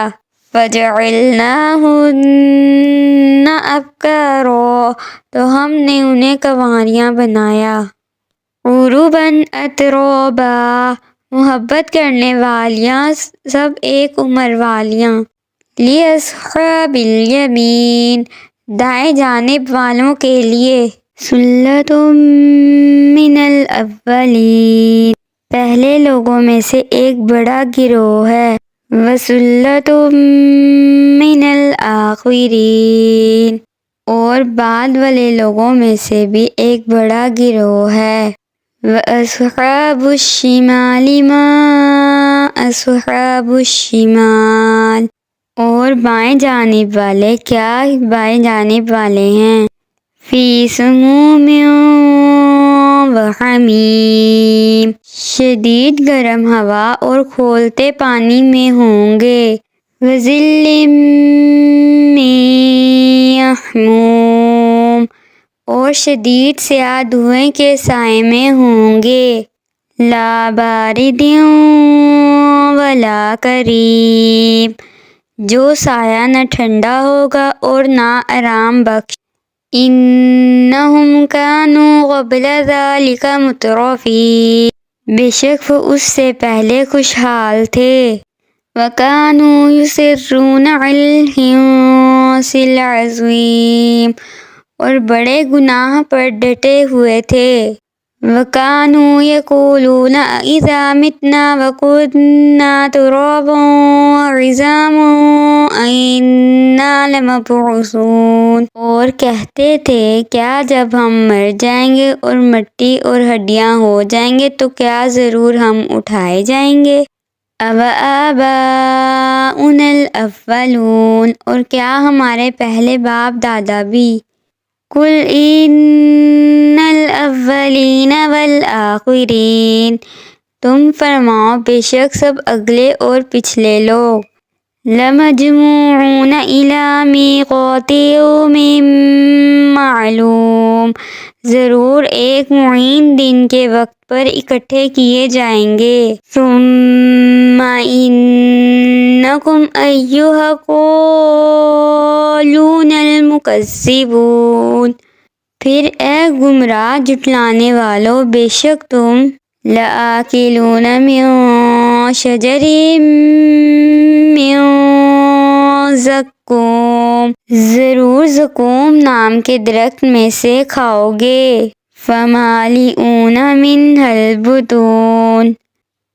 فَجَعَلْنَاهُنَّ أَبْكَارًا تو ہم نے انہیں کنواریاں بنایا، عُرُبًا أَتْرَابًا محبت کرنے والیاں، سب ایک عمر والیاں، لِأَصْحَابِ الْيَمِين دائیں جانب والوں کے لیے، ثُلَّةٌ مِّنَ الْأَوَّلِينَ پہلے لوگوں میں سے ایک بڑا گروہ ہے، وَثُلَّةٌ مِّنَ الْآخِرِينَ اور بعد والے لوگوں میں سے بھی ایک بڑا گروہ ہے، وَأَصْحَابُ الشِّمَالِ مَا أَصْحَابُ الشِّمَالِ اور بائیں جانب والے کیا بائیں جانب والے ہیں، فِي سُمُومٍ وَحَمِيمٍ شدید گرم ہوا اور کھولتے پانی میں ہوں گے، وَظِلٍّ مِّن يَحْمُومٍ اور شدید سیاہ دھوئیں کے سائے میں ہوں گے، لا بارد ولا کریم جو سایہ نہ ٹھنڈا ہوگا اور نہ آرام بخش، انہم کانوا قبل ذلک مترفین بے شک وہ اس سے پہلے خوشحال تھے، وَكَانُوا يُصِرُّونَ عَلَى الْحِنثِ الْعَظِيمِ اور بڑے گناہ پر ڈٹے ہوئے تھے، وَكَانُوا يَقُولُونَ أَإِذَا مِتْنَا وَكُنَّا تُرَابًا وَعِظَامًا أَإِنَّا لَمَبْعُوثُونَ اور کہتے تھے کیا جب ہم مر جائیں گے اور مٹی اور ہڈیاں ہو جائیں گے تو کیا ضرور ہم اٹھائے جائیں گے، أَوَآبَاؤُنَا الْأَوَّلُونَ اور کیا ہمارے پہلے باپ دادا بھی، قُلْ إِنَّ الْأَوَّلِينَ وَالْآخِرِينَ تم فرماؤ بے شک سب اگلے اور پچھلے لوگ، لَمَجْمُوعُونَ إِلَىٰ مِیقَاتِ یَوْمٍ مَّعْلُومٍ ضرور ایک معین دن کے وقت پر اکٹھے کیے جائیں گے، ثُمَّ إِنَّکُمْ أَیُّہَا الضَّالُّونَ الْمُکَذِّبُونَ پھر اے گمراہ جھٹلانے والو بے شک تم، لَآکِلُونَ مِن شَجَرٍ مِّن زَقُّومٍ ضرور زقوم نام کے درخت میں سے کھاؤ گے، فَمَالِئُونَ مِنْهَا الْبُطُونَ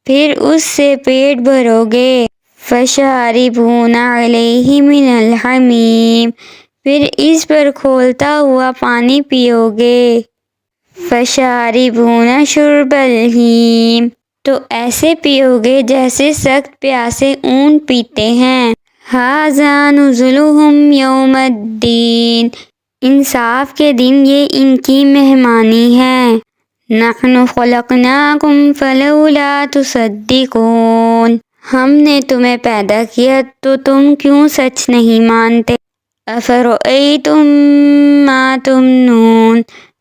پھر اس سے پیٹ بھرو گے، فَشَارِبُونَ عَلَیْهِ مِنَ الْحَمِیمِ پھر اس پر کھولتا ہوا پانی پیو گے، فَشَارِبُونَ شُرْبَ الْہِیمِ تو ایسے پیو گے جیسے سخت پیاسے اونٹ پیتے ہیں، ھذا نزلہم یوم الدین انصاف کے دن یہ ان کی مہمانی ہے، نحن خلقناکم فلولا تصدقون ہم نے تمہیں پیدا کیا تو تم کیوں سچ نہیں مانتے، افرأیتم ما تمنون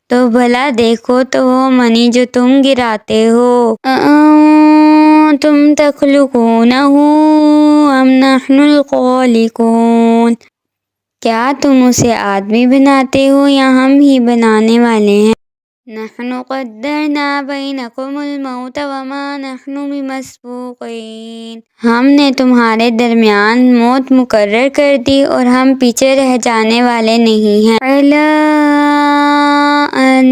تو بھلا دیکھو تو وہ منی جو تم گراتے ہو، اَأَنتُمْ تَخْلُقُونَهُ أَمْ نَحْنُ الْخَالِقُونَ کیا تم اسے آدمی بناتے ہو یا ہم ہی بنانے والے ہیں، نحن قدرنا بینکم الموت وما نحن بمسبوقین ہم نے تمہارے درمیان موت مقرر کر دی اور ہم پیچھے رہ جانے والے نہیں ہیں، علی ان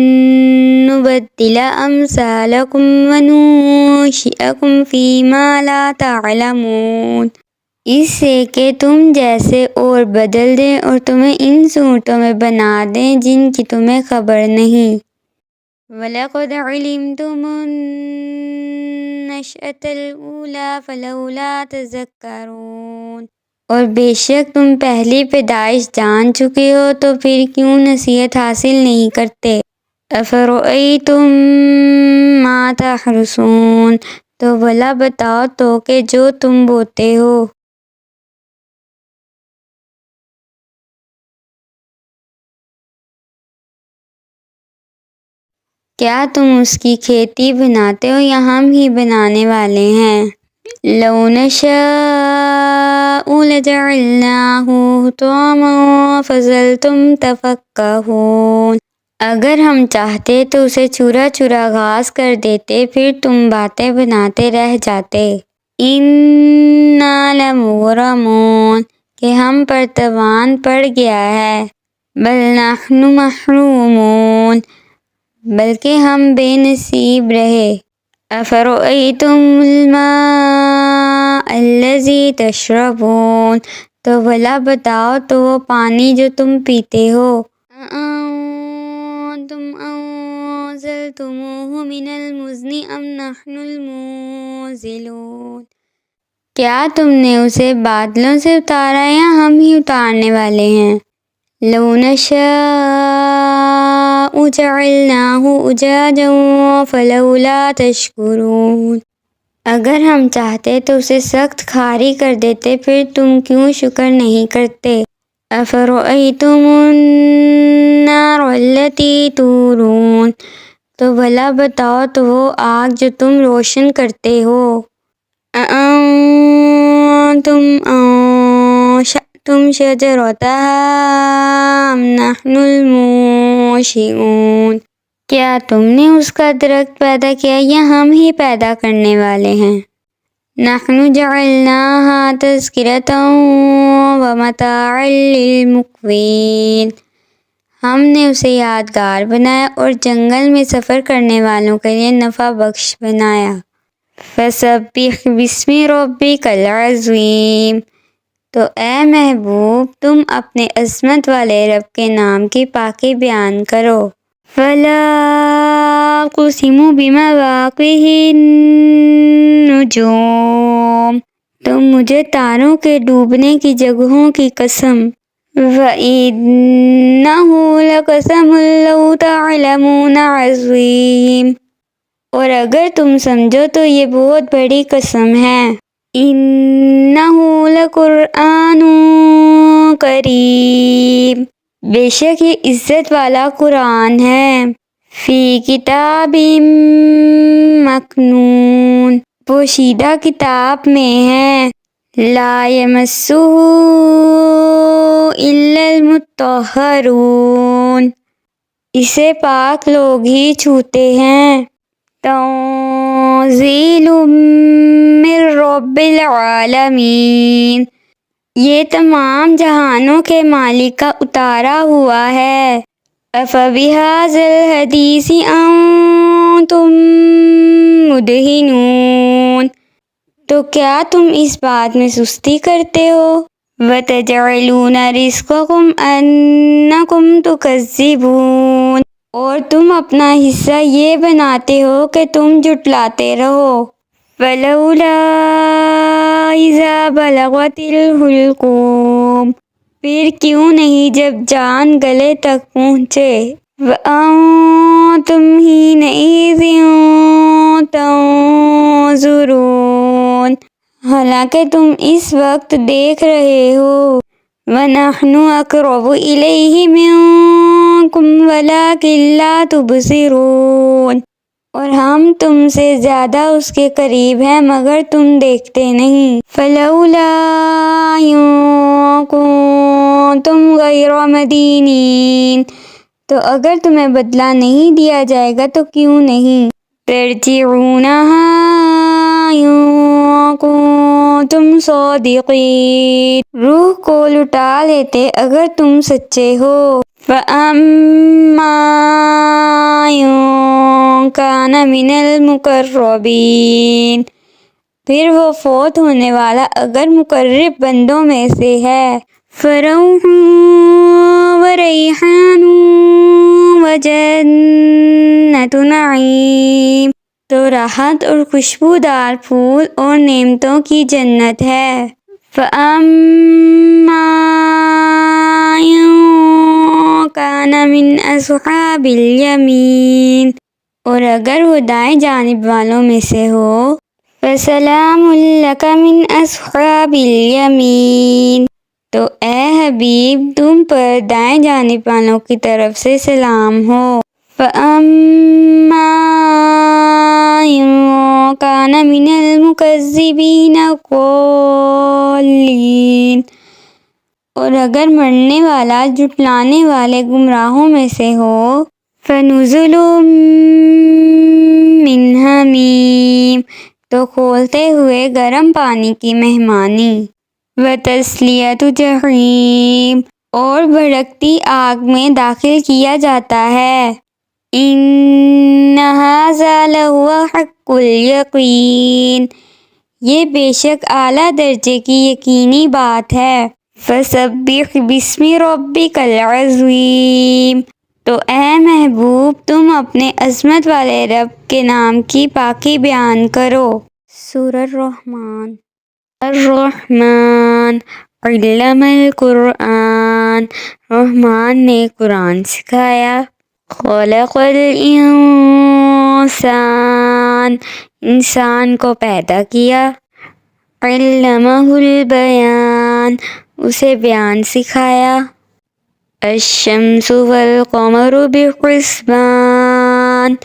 نبدل امثالکم وننشئکم فیما لا تعلمون اس سے کہ تم جیسے اور بدل دیں اور تمہیں ان صورتوں میں بنا دیں جن کی تمہیں خبر نہیں۔ وَلَقَدْ عَلِمْتُمُ النَّشْأَةَ الْأُولَىٰ فَلَوْلَا تَذَكَّرُونَ، اور بے شک تم پہلی پیدائش جان چکے ہو تو پھر کیوں نصیحت حاصل نہیں کرتے۔ أَفَرَأَيْتُم مَّا تَحْرُثُونَ، تو بھلا بتاؤ تو کہ جو تم بوتے ہو۔ کیا تم اس کی کھیتی بناتے ہو یا ہم ہی بنانے والے ہیں؟ لَوْ نَشَاءُ لَجَعَلْنَاهُ حُطَامًا فَظَلْتُمْ تَفَكَّهُونَ، اگر ہم چاہتے تو اسے چورا چورا گھاس کر دیتے پھر تم باتیں بناتے رہ جاتے۔ إِنَّا لَمُغْرَمُونَ، کہ ہم پر تاوان پڑ گیا ہے۔ بَلْ نَحْنُ مَحْرُومُونَ، بلکہ ہم بے نصیب رہے۔ أَفَرَأَيْتُمُ الْمَاءَ الَّذِي تَشْرَبُونَ، تو بھلا بتاؤ تو وہ پانی جو تم پیتے ہو۔ أَأَنتُمْ أَنزَلْتُمُوهُ مِنَ الْمُزْنِ أَمْ نَحْنُ الْمُنزِلُونَ، کیا تم نے اسے بادلوں سے اتارا یا ہم ہی اتارنے والے ہیں؟ لَوْ نَشَاءُ جَعَلْنَاهُ أُجَاجًا فَلَوْلَا تَشْكُرُونَ، اگر ہم چاہتے تو اسے سخت کھاری کر دیتے پھر تم کیوں شکر نہیں کرتے۔ أَفَرَأَيْتُمُ النَّارَ الَّتِي تُورُونَ، تو بھلا بتاؤ تو وہ آگ جو تم روشن کرتے ہو۔ أَأَنتُمْ أَنشَأْتُمْ شَجَرَتَهَا أَمْ نَحْنُ الْمُنشِئُونَ، کیا تم نے اس کا درخت پیدا کیا یا ہم ہی پیدا کرنے والے ہیں؟ نَحْنُ جَعَلْنَاهَا تَذْكِرَةً وَمَتَاعًا لِّلْمُقْوِينَ، ہم نے اسے یادگار بنایا اور جنگل میں سفر کرنے والوں کے لیے نفع بخش بنایا۔ فَسَبِّحْ بِاسْمِ رَبِّكَ الْعَظِيمِ، تو اے محبوب تم اپنے عظمت والے رب کے نام کی پاکی بیان کرو۔ فَلَا أُقْسِمُ بِمَوَاقِعِ النُّجُومِ، تو مجھے تاروں کے ڈوبنے کی جگہوں کی قسم۔ وَإِنَّهُ لَقَسَمٌ لَوْ تَعْلَمُونَ عَظِيمٌ، اور اگر تم سمجھو تو یہ بہت بڑی قسم ہے۔ إِنَّهُ لَقُرْآنٌ کریم، بے شک یہ عزت والا قرآن ہے۔ فی کتاب مکنون، پوشیدہ کتاب میں ہے۔ لا یمسہ الا المطہرون، اسے پاک لوگ ہی چھوتے ہیں۔ تنزیل من رب العالمین، یہ تمام جہانوں کے مالک کا اتارا ہوا ہے۔ افبہذا الحدیث انتم مدہنون، تو کیا تم اس بات میں سستی کرتے ہو؟ وَتَجْعَلُونَ رِزْقَكُمْ أَنَّكُمْ تُكَذِّبُونَ، اور تم اپنا حصہ یہ بناتے ہو کہ تم جھٹلاتے رہو۔ فَلَوْلَا إِذَا بَلَغَتِ الْحُلْقُومَ، پھر کیوں نہیں جب جان گلے تک پہنچے۔ وَأَنتُمْ حِينَئِذٍ تَنظُرُونَ، حالانکہ تم اس وقت دیکھ رہے ہو۔ وَنَحْنُ أَقْرَبُ إِلَيْهِ مِنكُمْ وَلَٰكِن لَّا تُبْصِرُونَ، اور ہم تم سے زیادہ اس کے قریب ہیں مگر تم دیکھتے نہیں۔ فَلَوْلَا إِن كُنتُمْ غَيْرَ مَدِينِينَ، تو اگر تمہیں بدلہ نہیں دیا جائے گا تو کیوں نہیں۔ تَرْجِعُونَهَا إِن كُنتُمْ صَادِقِينَ، روح کو لوٹا لیتے اگر تم سچے ہو۔ فَأَمَّا إِن كَانَ مِنَ الْمُقَرَّبِينَ، پھر وہ فوت ہونے والا اگر مقرب بندوں میں سے ہے۔ فروح وریحان وجنت نعیم، تو راحت اور خوشبودار پھول اور نعمتوں کی جنت ہے۔ فَأَمَّا إِن كَانَ مِنْ أَصْحَابِ الْيَمِينِ، اور اگر وہ دائیں جانب والوں میں سے ہو، فَسَلَامٌ لَكَ مِنْ أَصْحَابِ الْيَمِينِ، تو اے حبیب تم پر دائیں جانب والوں کی طرف سے سلام ہو۔ فَأَمَّا إِن كَانَ مِنَ الْمُكَذِّبِينَ الضَّالِّينَ، اور اگر مرنے والا جھٹلانے والے گمراہوں میں سے ہو، فَنُزُلٌ مِّنْ حَمِيمٍ، تو کھولتے ہوئے گرم پانی کی مہمانی۔ وَتَصْلِيَةُ جَحِيمٍ، اور بھڑکتی آگ میں داخل کیا جاتا ہے۔ إِنَّ هَٰذَا لَهُوَ حَقُّ الْيَقِينِ، یہ بے شک اعلیٰ درجے کی یقینی بات ہے۔ فَسَبِّحْ بِاسْمِ رَبِّكَ الْعَظِيمِ، تو اے محبوب تم اپنے عظمت والے رب کے نام کی پاکی بیان کرو۔ سورہ الرحمن۔ الرحمن علم القرآن، رحمان نے قرآن سکھایا۔ خلق الانسان، انسان کو پیدا کیا۔ علمہ البیان، اسے بیان سکھایا۔ الشمس والقمر بحسبان،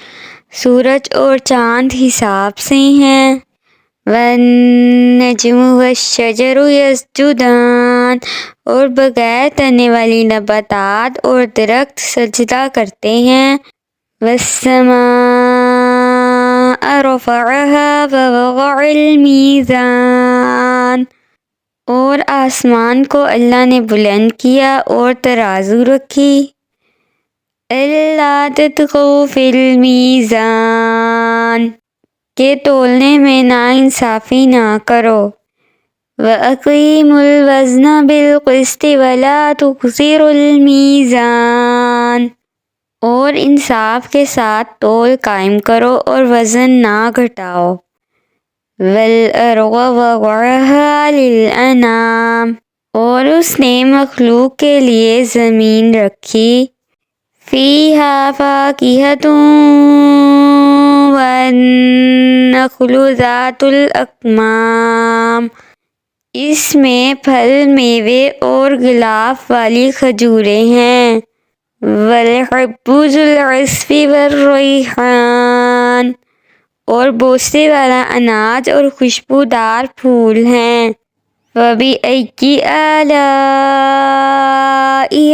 سورج اور چاند حساب سے ہیں۔ والنجم والشجر یسجدان، اور بغیر تنے والی نباتات اور درخت سجدہ کرتے ہیں۔ والسماء رفعها ووضع الميزان، اور آسمان کو اللہ نے بلند کیا اور ترازو رکھی۔ أَلَّا تَطْغَوْا فِي الْمِيزَانِ، کہ تولنے میں ناانصافی نہ کرو۔ وَأَقِیمُوا الْوَزْنَ بِالْقِسْطِ وَلَا تُخْسِرُوا الْمِیزَانَ، اور انصاف کے ساتھ تول قائم کرو اور وزن نہ گھٹاؤ۔ وَالْأَرْضَ وَضَعَهَا لِلْأَنَامِ، اور اس نے مخلوق کے لیے زمین رکھی۔ فِيهَا فَاكِهَةٌ وَالنَّخْلُ ذَاتُ الْأَكْمَامِ، اس میں پھل میوے اور غلاف والی کھجوریں ہیں۔ وَالْحَبُّ ذُو الْعَصْفِ وَالرَّيْحَانُ، اور بوسے والا اناج اور خوشبودار پھول ہیں۔ فَبِأَيِّ آلَاءِ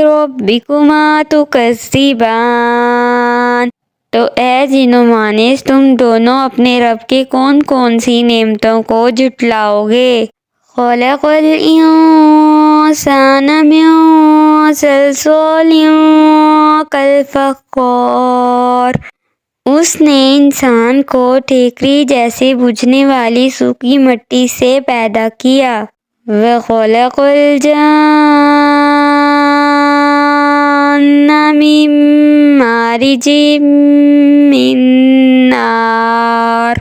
رَبِّكُمَا تُكَذِّبَانِ، تو اے جن و مانس تم دونوں اپنے رب کی کون کون سی نعمتوں کو جھٹلاؤ گے۔ خلق الانسان من صلصال کالفخار، اس نے انسان کو ٹھیکری جیسے بجھنے والی سوکھی مٹی سے پیدا کیا۔ وَخَلَقَ الْجَانَّ مِن مَارِجٍ مِّن نَارٍ،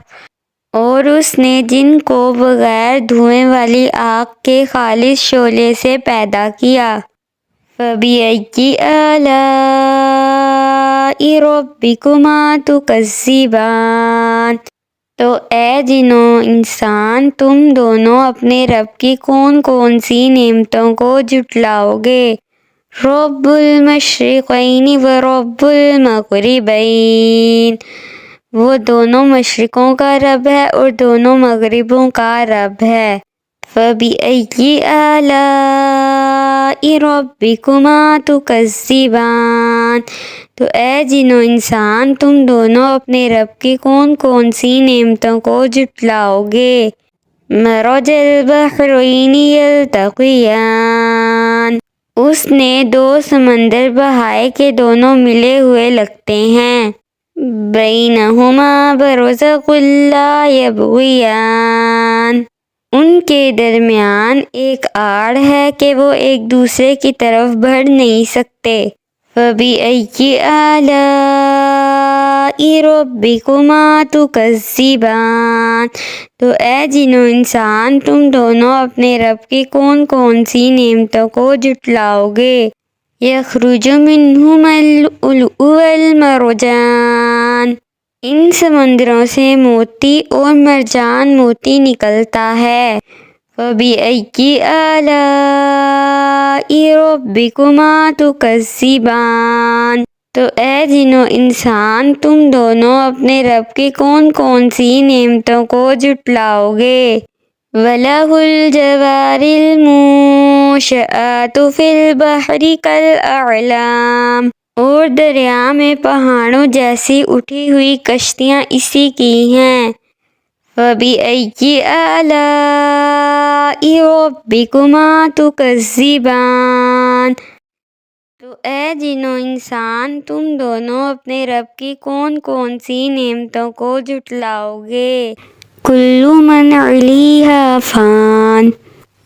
اور اس نے جن کو بغیر دھوئیں والی آگ کے خالص شعلے سے پیدا کیا۔ فَبِأَيِّ آلَاءِ رَبِّكُمَا تُكَذِّبَانِ، تو اے جن و انسان تم دونوں اپنے رب کی کون کون سی نعمتوں کو جھٹلاؤ گے۔ رب المشرقین ورب المغربین، وہ دونوں مشرقوں کا رب ہے اور دونوں مغربوں کا رب ہے۔ فَبِأَيِّ آلَاءِ رَبِّكُمَا تُكَذِّبَانِ، تو اے جن و انسان تم دونوں اپنے رب کی کون کون سی نعمتوں کو جھٹلاؤ گے۔ مَرَجَ الْبَحْرَيْنِ يَلْتَقِيَانِ، اس نے دو سمندر بہائے کہ دونوں ملے ہوئے لگتے ہیں۔ بَیْنَہُمَا بَرْزَخٌ لَا یَبْغِیَانِ، ان کے درمیان ایک آڑ ہے کہ وہ ایک دوسرے کی طرف بڑھ نہیں سکتے۔ فَبِأَيِّ آلَاءِ رَبِّكُمَا تُكَذِّبَانِ، تو اے جن و انسان تم دونوں اپنے رب کی کون کون سی نعمتوں کو جھٹلاؤ گے۔ يَخْرُجُ مِنْهُمَا اللُّؤْلُؤُ وَالْمَرْجَانُ، ان سمندروں سے موتی اور مرجان موتی نکلتا ہے۔ فَبِأَيِّ آلَاءِ رَبِّكُمَا تُكَذِّبَانِ، تو اے جن و انسان تم دونوں اپنے رب کی کون کون سی نعمتوں کو جھٹلاؤ گے۔ وَلَهُ الْجَوَارِ الْمُنشَآتُ فِي الْبَحْرِ كَالْأَعْلَامِ، اور دریا میں پہاڑوں جیسی اٹھی ہوئی کشتیاں اسی کی ہیں۔ فَبِأَيِّ آلَاءِ رَبِّكُمَا تُكَذِّبَانِ، تو اے جن و انسان تم دونوں اپنے رب کی کون کون سی نعمتوں کو جھٹلاؤ گے۔ كُلُّ مَنْ عَلَيْهَا فَانٍ،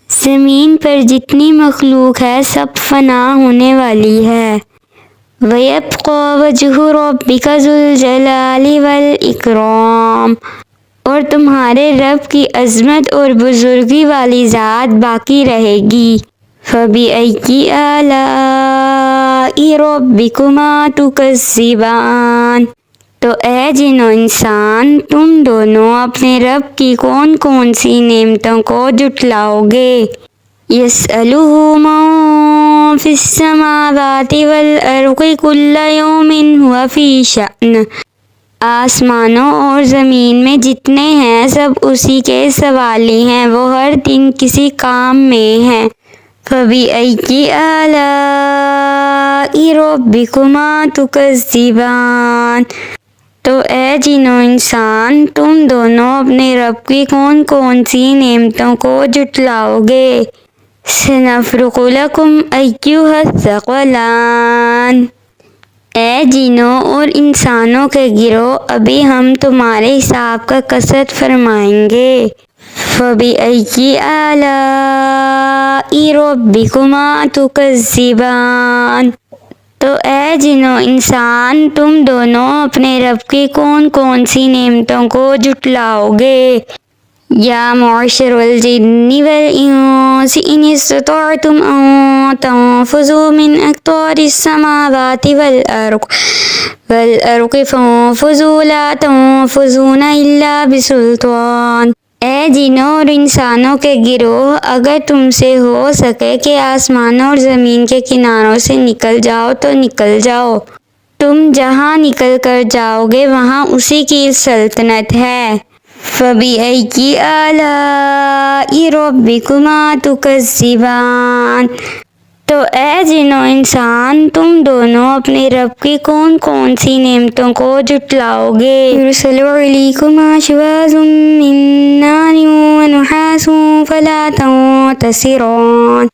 زمین پر جتنی مخلوق ہے سب فنا ہونے والی ہے۔ وَيَبْقَى وَجْهُ رَبِّكَ ذُو الْجَلَالِ وَالْإِكْرَامِ، اور تمہارے رب کی عظمت اور بزرگی والی ذات باقی رہے گی۔ فَبِأَيِّ آلَاءِ رَبِّكُمَا تُكَذِّبَانِ، تو اے جن و انسان تم دونوں اپنے رب کی کون کون سی نعمتوں کو جھٹلاؤ گے۔ يَسْأَلُهُ مَن فِي السَّمَاوَاتِ وَالْأَرْضِ كُلَّ يَوْمٍ هُوَ فِي شَأْنٍ، آسمانوں اور زمین میں جتنے ہیں سب اسی کے سوالی ہیں، وہ ہر دن کسی کام میں ہیں۔ فَبِأَيِّ آلَاءِ رَبِّكُمَا تُكَذِّبَانِ، تو اے جن و انسان تم دونوں اپنے رب کی کون کون سی نعمتوں کو جھٹلاؤ گے۔ سَنَفْرُغُ لَكُمْ أَيُّهَ الثَّقَلَانِ، اے جنوں اور انسانوں کے گروہ ابھی ہم تمہارے حساب کا کثرت فرمائیں گے۔ فَبِأَيِّ آلَاءِ رَبِّكُمَا تُكَذِّبَانِ، تو اے جن و انسان تم دونوں اپنے رب کی کون کون سی نعمتوں کو جھٹلاؤ گے۔ یا معشر الجن والانس ان استطعتم ان تنفذوا من اقطار السماوات والارض فانفذوا لا تنفذون الا بسلطان، اے جنوں اور انسانوں کے گروہ اگر تم سے ہو سکے کہ آسمانوں اور زمین کے کناروں سے نکل جاؤ تو نکل جاؤ، تم جہاں نکل کر جاؤ گے وہاں اسی کی سلطنت ہے۔ فَبِأَيِّ آلَاءِ رَبِّكُمَا تُكَذِّبَانِ، تو اے جن و انسان تم دونوں اپنے رب کی کون کون سی نعمتوں کو جھٹلاؤ گے۔ يُرْسَلُ عَلَيْكُمَا شِوَاظٌ مِّن نَّارٍ وَنُحَاسٌ فَلَا تَنتَصِرَانِ،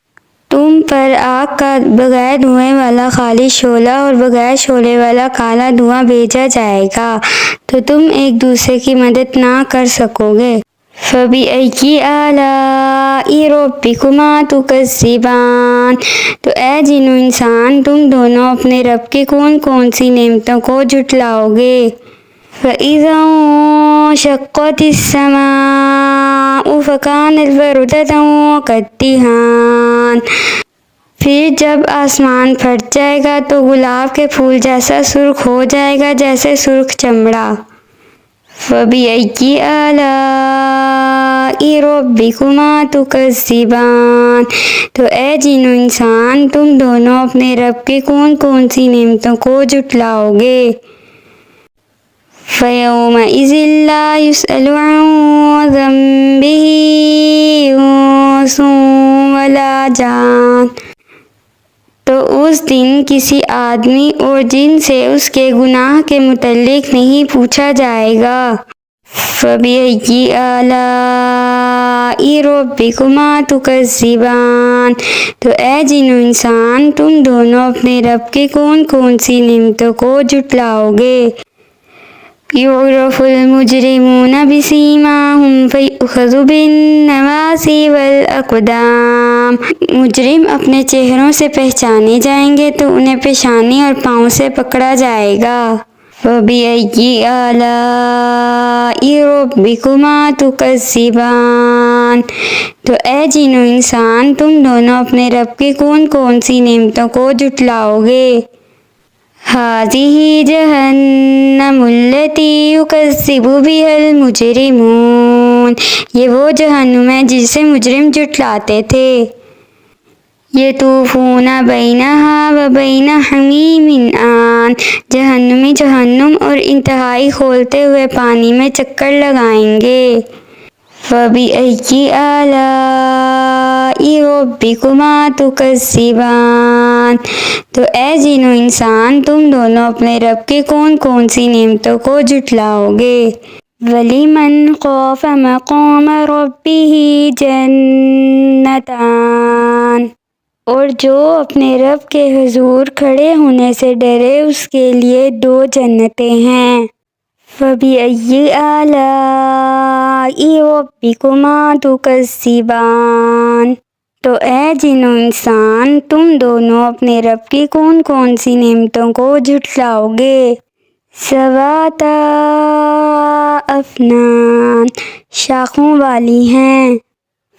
تم پر آگ کا بغیر دھوئیں والا خالی شعلہ اور بغیر شعلے والا کالا دھواں بھیجا جائے گا تو تم ایک دوسرے کی مدد نہ کر سکو گے۔ فَبِأَيِّ آلَاءِ رَبِّكُمَا تُكَذِّبَانِ، تو اے جن و انسان تم دونوں اپنے رب کی کون کون سی نعمتوں کو جھٹلاؤ گے۔ فَإِذَا انشَقَّتِ السَّمَاءُ فَكَانَتْ وَرْدَةً كَالدِّهَانِ، پھر جب آسمان پھٹ جائے گا تو گلاب کے پھول جیسا سرخ ہو جائے گا جیسے سرخ چمڑا۔ فَبِأَيِّ آلَاءِ رَبِّكُمَا تُكَذِّبَانِ، تو اے جن و انسان تم دونوں اپنے رب کی کون کون سی نعمتوں کو جھٹلاؤ گے۔ فَيَوْمَئِذٍ لَا يُسْأَلُ عَن ذَنبِهِ إِنسٌ وَلَا جَانٌ، تو اس دن کسی آدمی اور جن سے اس کے گناہ کے متعلق نہیں پوچھا جائے گا۔ فَبِأَيِّ آلَاءِ رَبِّكُمَا تُكَذِّبَانِ، تو اے جن و انسان تم دونوں اپنے رب کی کون کون سی نعمتوں کو جھٹلاؤ گے۔ يعرف المجرمون بسيماهم فيؤخذ بالنواصي والأقدام۔ مجرم اپنے چہروں سے پہچانے جائیں گے تو انہیں پیشانی اور پاؤں سے پکڑا جائے گا۔ فَبِأَيِّ آلَاءِ رَبِّكُمَا تُكَذِّبَانِ۔ تو اے جن و انسان، تم دونوں اپنے رب کی کون کون سی نعمتوں کو جھٹلاؤ گے؟ هذه جہنم التي يكذب بها المجرمون۔ یہ وہ جہنم ہے جسے مجرم جھٹلاتے تھے۔ یطوفون بینہا وبین حمیم آن۔ جہنمی جہنم اور انتہائی کھولتے ہوئے پانی میں چکر لگائیں گے۔ فَبِأَيِّ آلَاءِ رَبِّكُمَا تُكَذِّبَانِ۔ تو اے جن و انسان، تم دونوں اپنے رب کی کون کون سی نعمتوں کو جھٹلاؤ گے؟ وَلِمَنْ خَافَ مَقَامَ رَبِّهِ جَنَّتَانِ۔ اور جو اپنے رب کے حضور کھڑے ہونے سے ڈرے اس کے لیے 2 جنتیں ہیں۔ فَبِأَيِّ آلَاءِ رَبِّكُمَا تُكَذِّبَانِ۔ تو اے جن و انسان، تم دونوں اپنے رب کی کون کون سی نعمتوں کو جھٹلاؤ گے؟ ذَوَاتَا أَفْنَانٍ۔ شاخوں والی ہیں۔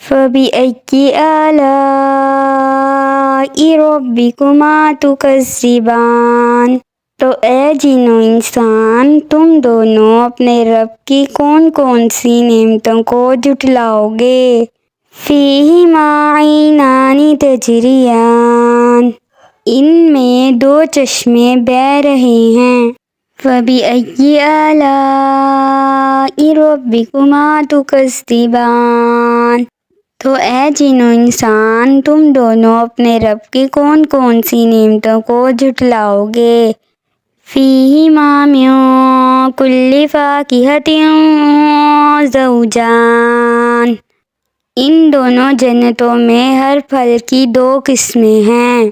فَبِأَيِّ آلَاءِ رَبِّكُمَا تُكَذِّبَانِ۔ تو اے جن و انسان، تم دونوں اپنے رب کی کون کون سی نعمتوں کو جھٹلاؤ گے؟ فِيهِمَا عَيْنَانِ تَجْرِيَانِ۔ ان میں 2 چشمے بہہ رہے ہیں۔ فَبِأَيِّ آلَاءِ رَبِّكُمَا تُكَذِّبَانِ۔ تو اے جن و انسان، تم دونوں اپنے رب کی کون کون سی نعمتوں کو جھٹلاؤ گے؟ فِيهِمَا مِن كُلِّ فَاكِهَةٍ زَوْجَانِ۔ ان دونوں جنتوں میں ہر پھل کی 2 قسمیں ہیں۔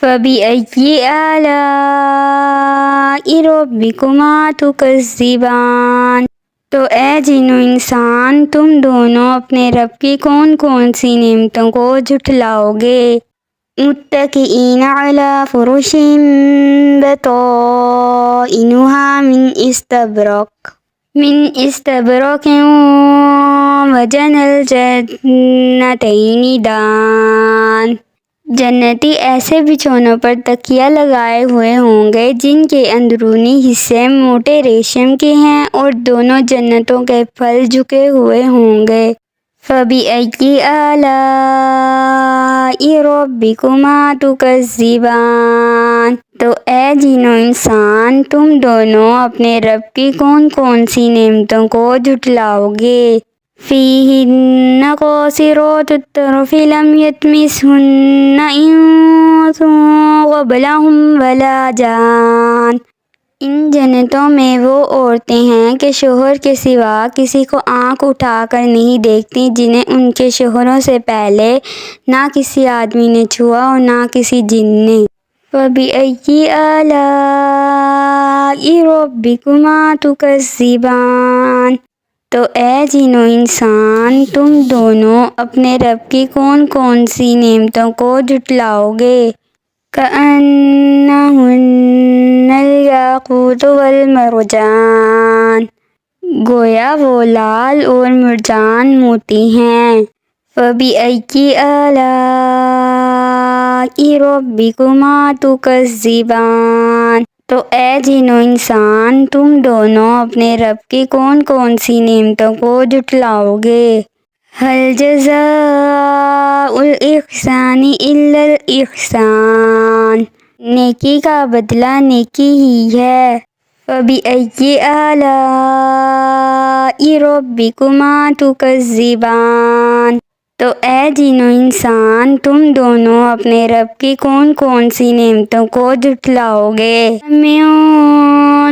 فَبِأَيِّ آلَاءِ رَبِّكُمَا تُكَذِّبَانِ۔ تو اے جن و انسان، تم دونوں اپنے رب کی کون کون سی نعمتوں کو جھٹلاؤ گے؟ متکئین علی فرش بطائنها من استبرق وجنى الجنتین دان۔ جنتی ایسے بچھونوں پر تکیہ لگائے ہوئے ہوں گے جن کے اندرونی حصے موٹے ریشم کے ہیں اور دونوں جنتوں کے پھل جھکے ہوئے ہوں گے۔ فَبِأَيِّ آلَاءِ رَبِّكُمَا تُكَذِّبَانِ۔ تو اے جن و انسان، تم دونوں اپنے رب کی کون کون سی نعمتوں کو جھٹلاؤ گے؟ فِيهِنَّ قَاصِرَاتُ الطَّرْفِ لَمْ يَطْمِثْهُنَّ إِنسٌ قَبْلَهُمْ وَلَا جَانٌ۔ ان جنتوں میں وہ عورتیں ہیں کہ شوہر کے سوا کسی کو آنکھ اٹھا کر نہیں دیکھتی، جنہیں ان کے شوہروں سے پہلے نہ کسی آدمی نے چھوا اور نہ کسی جن نے۔ فَبِأَيِّ آلَاءِ رَبِّكُمَا تُكَذِّبَانِ۔ تو اے جن و انسان، تم دونوں اپنے رب کی کون کون سی نعمتوں کو جھٹلاؤ گے؟ كَأَنَّهُنَّ الْيَاقُوتُ وَالْمَرْجَانُ۔ گویا وہ لال اور مرجان موتی ہیں۔ فَبِأَيِّ آلَاءِ رَبِّكُمَا تُكَذِّبَانِ۔ تو اے جن و انسان، تم دونوں اپنے رب کی کون کون سی نعمتوں کو جھٹلاؤ گے؟ هَلْ جَزَاءُ الْإِحْسَانِ إِلَّا الْإِحْسَانُ۔ نیکی کا بدلہ نیکی ہی ہے۔ فَبِأَيِّ آلَاءِ رَبِّكُمَا تُكَذِّبَانِ۔ تو اے جن و انسان، تم دونوں اپنے رب کی کون کون سی نعمتوں کو جھٹلاؤ گے؟ مِن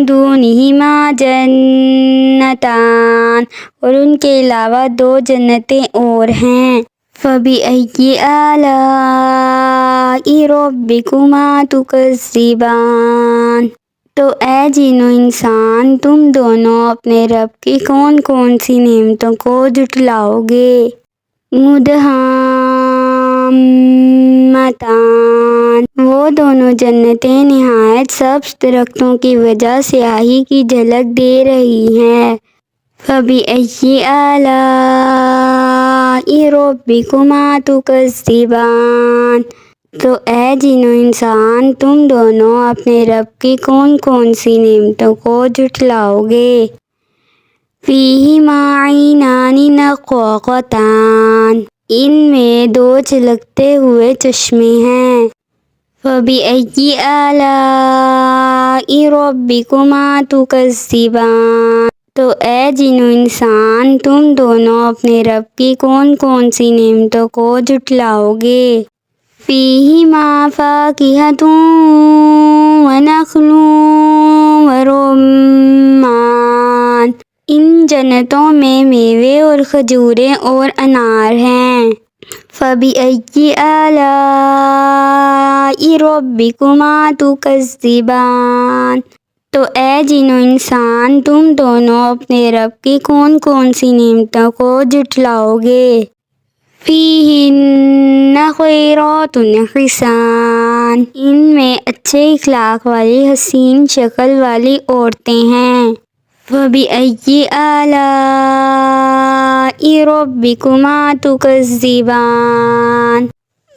دُونِهِمَا جَنَّتَانِ۔ اور ان کے علاوہ 2 جنتیں اور ہیں۔ فَبِأَيِّ آلَاءِ رَبِّكُمَا تُكَذِّبَانِ۔ تو اے جن و انسان تم دونوں اپنے رب کی کون کون سی نعمتوں کو جھٹلاؤ گے؟ مدہامتان، وہ دونوں جنتیں نہایت سبز درختوں کی وجہ سیاہی کی جھلک دے رہی ہیں۔ فَبِأَيِّ آلَاءِ رَبِّكُمَا تُكَذِّبَانِ، تو اے جن و انسان تم دونوں اپنے رب کی کون کون سی نعمتوں کو جھٹلاؤ گے؟ فِيهِمَا عَيْنَانِ نَضَّاخَتَانِ، ان میں دو چلکتے ہوئے چشمے ہیں۔ فَبِأَيِّ آلَاءِ رَبِّكُمَا تُكَذِّبَانِ، تو اے جن و انسان تم دونوں اپنے رب کی کون کون سی نعمتوں کو جھٹلاؤ گے؟ فِيهِمَا فَاكِهَةٌ وَنَخْلٌ وَرُمَّانٌ، ان جنتوں میں میوے اور کھجوریں اور انار ہیں۔ فَبِأَيِّ آلَاءِ رَبِّكُمَا تُكَذِّبَانِ، تو اے جن و انسان تم دونوں اپنے رب کی کون کون سی نعمتوں کو جھٹلاؤ گے؟ فِيهِنَّ خَيْرَاتٌ حِسَانٌ، ان میں اچھے اخلاق والی حسین شکل والی عورتیں ہیں۔ فَبِأَيِّ آلَاءِ رَبِّكُمَا تُكَذِّبَانِ،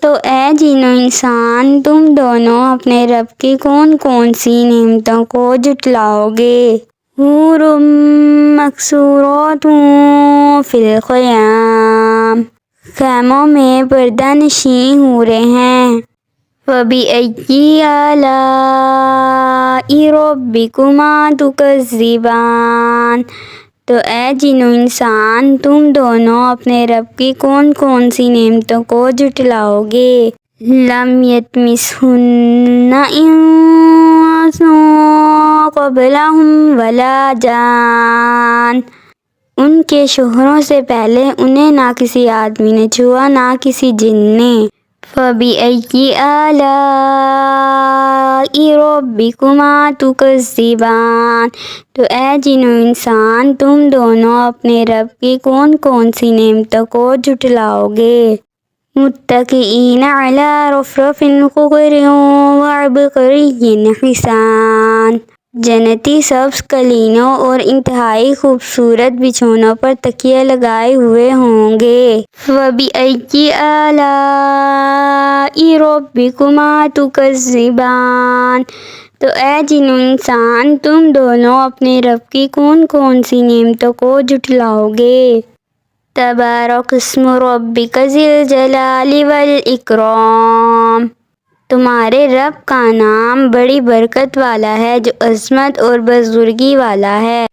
تو اے جن و انسان تم دونوں اپنے رب کی کون کون سی نعمتوں کو جھٹلاؤ گے؟ حور مقصورات فی الخیام، خیموں میں پردہ نشین حوریں ہیں۔ فَبِأَيِّ آلَاءِ رَبِّكُمَا تُكَذِّبَانِ، تو اے جن و انسان تم دونوں اپنے رب کی کون کون سی نعمتوں کو جھٹلاؤ گے؟ لَمْ يَطْمِثْهُنَّ إِنسٌ قَبْلَهُمْ وَلَا جَانٌّ، ان کے شوہروں سے پہلے انہیں نہ کسی آدمی نے چھوا نہ کسی جن نے۔ فَبِأَيِّ آلَاءِ رَبِّكُمَا تُكَذِّبَانِ، تو اے جن و انسان تم دونوں اپنے رب کی کون کون سی نعمتوں کو جھٹلاؤ گے؟ مُتَّكِئِينَ عَلَى رُفُرُفٍ خُضْرٍ وَعَبْقَرِيٍّ حِسَانٍ، جنتی سبز قالینوں اور انتہائی خوبصورت بچھونوں پر تکیے لگائے ہوئے ہوں گے۔ فَبِأَيِّ آلَاءِ رَبِّكُمَا تُكَذِّبَانِ، تو اے جن و انسان تم دونوں اپنے رب کی کون کون سی نعمتوں کو جھٹلاؤ گے؟ تبارک اسم ربک ذی الجلال والاکرام، تمہارے رب کا نام بڑی برکت والا ہے جو عظمت اور بزرگی والا ہے۔